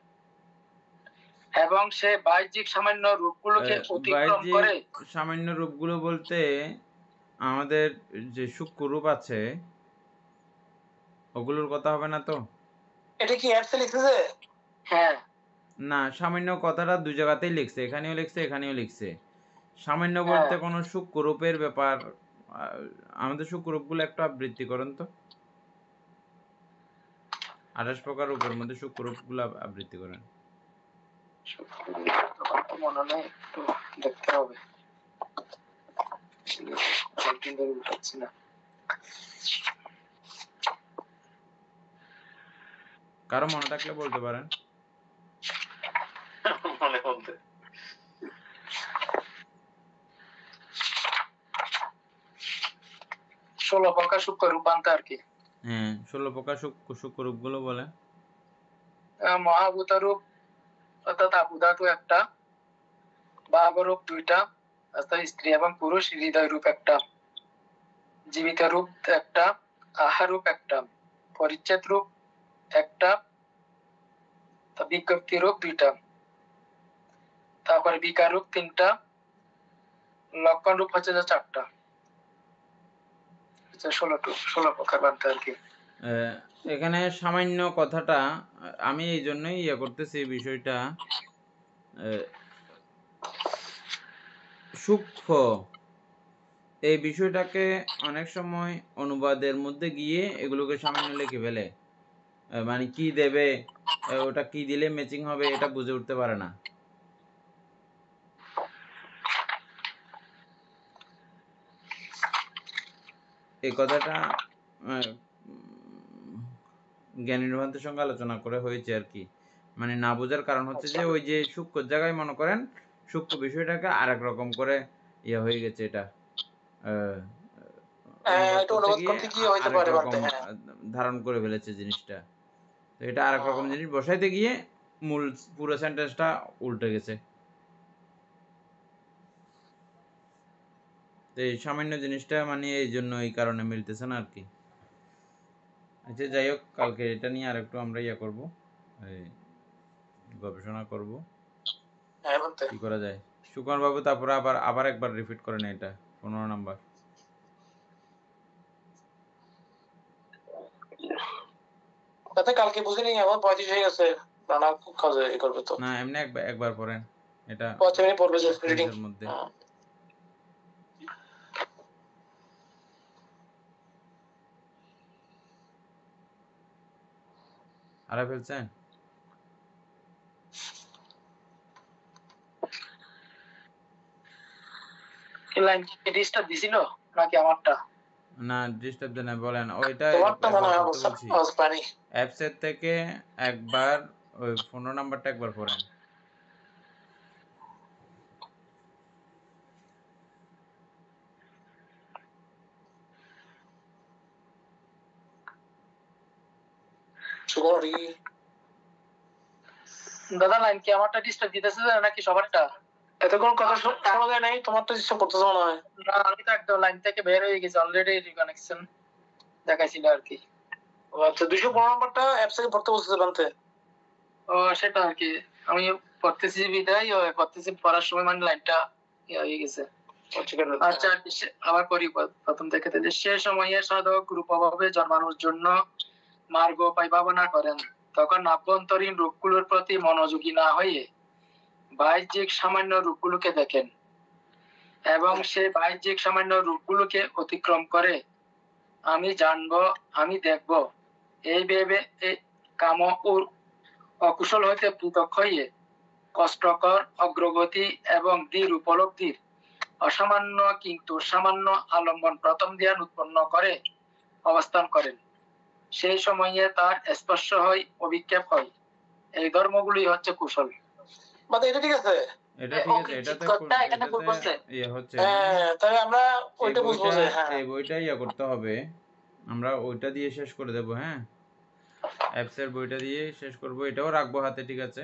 এবং সে বাহ্যিক সামান্য রূপগুলোকে অতিক্রম করে। বাহ্যিক সামান্য রূপগুলো বলতে আমাদের যে সূক্ষ্ম রূপ আছে ওগুলোর কথা হবে না তো? এটা কি অ্যাপসে লিখতেছে? হ্যাঁ না, সামান্য কথাটা দুই জায়গাতেই লিখছে, এখানেও লিখছে এখানেও লিখছে। সামান্য বলতে কোনো সূক্ষ্ম রূপের ব্যাপার। আমাদের সূক্ষ্ম রূপগুলো একটু আবৃত্তি করেন তো। 28 প্রকার রূপের মধ্যে সূক্ষ্ম রূপগুলো আবৃত্তি করেন। মনে নেই, একটু দেখতে হবে। কারো মনে থাকলে বলতে পারেন। মনে বলতে 16 প্রকার সূক্ষ্ম রূপান্তর আর কি। হ্যাঁ 16 প্রকার সূক্ষ্ম রূপগুলো বলে। মহাভূত রূপ অর্থাৎ আভু ধাতু একটা, বাঘ রূপ 2টা অর্থাৎ স্ত্রী এবং পুরুষ, হৃদয় রূপ একটা, জীবিত রূপ একটা, আহার রূপ একটা, পরিচ্ছেদ রূপ একটা, বিজ্ঞপ্তি রূপ 2টা, তারপরে বিকার রূপ 3টা, লক্ষণ রূপ হচ্ছে যে 4টা। 16 প্রকার বানতে আর কি। এখানে সামান্য কথাটা আমি এই জন্যই করতেছি বিষয়টা সূক্ষ্ম, এই বিষয়টাকে অনেক সময় অনুবাদের মধ্যে গিয়ে এগুলোকে সামান্য লিখে ফেলে, মানে কি দেবে, ওটা কি দিলে ম্যাচিং হবে এটা বুঝে উঠতে পারে না। এই কথাটা জ্ঞানী নির্বান্তের সঙ্গে আলোচনা করে হয়েছে আর কি। মানে না বোঝার কারণ হচ্ছে যে ওই যে সূক্ষ্ম জায়গায় মনে করেন সূক্ষ্ম বিষয়টাকে আরেক রকম করে হয়ে গেছে, এটা আরেক রকম ধারণ করে ফেলেছে জিনিসটা। তো এটা আরেক রকম জিনিস বসাইতে গিয়ে মূল পুরো সেন্টেন্সটা উল্টে গেছে। তো এই সামান্য জিনিসটা মানে এই জন্য এই কারণে মিলতেছে না আর কি। আচ্ছা যাই হোক, কালকে এটা নিয়ে আরেকটু আমরা করব, গবেষণা করব কি করা যায়। সুকুমার বাবু তারপরে আবার একবার রিপিট করেন এটা 15 নাম্বার। তাতে কালকে বুঝিনি, আমার 35 হয়ে গেছে, রানা কাজে করবে তো। না এমনি একবার পড়েন এটা 5 মিনিট পড়বে যে রিডিং এর মধ্যে। আরে ফেলছেন লাইন কি ডিস্টার্ব দিছিল নাকি আমারটা? না ডিস্টার্ব দেন না, বলেন ওইটা তোমারটা মনে হয় বলছি। পানি অ্যাপসের থেকে একবার ওই 15 নাম্বারটা একবার পড়েন। দাদা লাইন কি আমারটা ডিস্টার্ব দিতেছে নাকি সবারটা? এতক্ষণ কথা শোনা যায় নাই, তোমারটা ডিস্টার্ব করতেছে মনে হয়। না, আমি তো একদম লাইন থেকে বের হয়ে গেছি, অলরেডি রিকানেকশন দেখাইছিল আর কি। আচ্ছা, 215 নাম্বারটা অ্যাপস থেকে পড়তে বলতেছে বানতে। ও সেটা আর কি, আমি পড়তেছি বিদায় পড়তেছি, পড়ার সময় মানে লাইনটা হয়ে গেছে। আচ্ছা আবার করি প্রথম থেকে। সে সময়ে সাধক রূপভাবে জন্মানোর জন্য মার্গ উপায় ভাবনা করেন, তখন আভ্যন্তরীণ রূপগুলোর প্রতি মনোযোগী না হয়ে বাহ্যিক সামান্য রূপগুলোকে দেখেন এবং সে বাহ্যিক সামান্য রূপগুলোকে অতিক্রম করে আমি জানবো, আমি দেখব এই ভেবে কাম ও অকুশল হইতে পৃথক হইয়ে কষ্টকর অগ্রগতি এবং দৃঢ় উপলব্ধির অসামান্য কিন্তু সামান্য আলম্বন প্রথম ধ্যান উৎপন্ন করে অবস্থান করেন। সেই সময়ে তার স্পর্শ হয়, অভিক্ষেপ হয়। এই ধর্মগুলি হচ্ছে কুশল। মানে এটা ঠিক আছে, এটা ঠিক আছে, এটাতে ইয়ে হচ্ছে। হ্যাঁ, তাহলে আমরা ওইটা বুঝবো যে হ্যাঁ এই বইটা ইয়া করতে হবে, আমরা ওইটা দিয়ে শেষ করে দেব। হ্যাঁ, অ্যাপস এর বইটা দিয়ে শেষ করব, এটাও রাখবো হাতে, ঠিক আছে?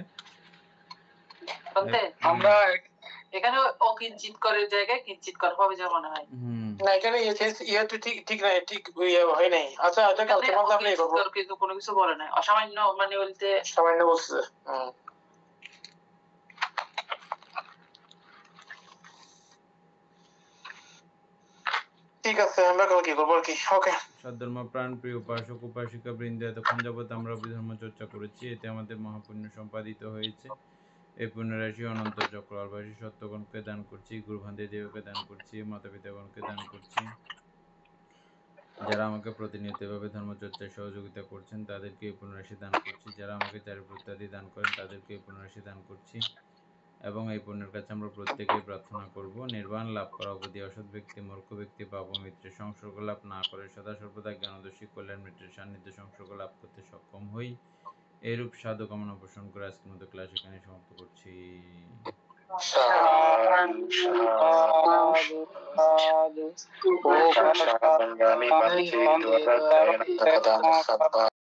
আমরা এখানে অকিঞ্চিত করার জায়গায় কিঞ্চিত করা হবে যা মনে হয়। না, এখানে ইয়ে তো ঠিক নাই, ঠিক হয় নাই। আচ্ছা, এটা কালকে মধ্যে আমরা করব। কিন্তু কোনো কিছু বলে নাই, অসামান্য মানে বলতে সামান্য বলছে। ঠিক আছে, আমরা কালকে করব আর কি। ওকে। সদ্ধর্ম প্রাণ প্রিয় উপাসক উপাসিকা বৃন্দ, এতক্ষণ যাবত আমরা অভিধর্ম চর্চা করেছি, এতে আমাদের মহাপুণ্য সম্পাদিত হয়েছে। এই পুণ্যরাশি অনন্ত চক্রবাসী সত্যগণকে দান করছি, গুরুভান্তি দেবকে দান করছি, মাতা পিতাগণকে দান করছি। যারা আমাকে প্রতিনিয়ত এভাবে ধর্মচর্চায় সহযোগিতা করছেন তাদেরকে এই পুণ্যরাশি দান করছি। যারা আমাকে চারিপ্রত্যাদি দান করেন তাদেরকে এই পুণ্যরাশি দান করছি। এবং এই পুণ্যের কাছে আমরা প্রত্যেকেই প্রার্থনা করব নির্বাণ লাভ করা অবধি অসৎ ব্যক্তি, মূর্খ ব্যক্তি, পাপ মিত্রের সংসর্গ লাভ না করে সদা সর্বদা জ্ঞানদর্শী কল্যাণ মিত্রের সান্নিধ্য সংসর্গ লাভ করতে সক্ষম হই। এইরূপ সাধু কামনা পোষণ করে আজকের মতো ক্লাস এখানে সমাপ্ত করছি।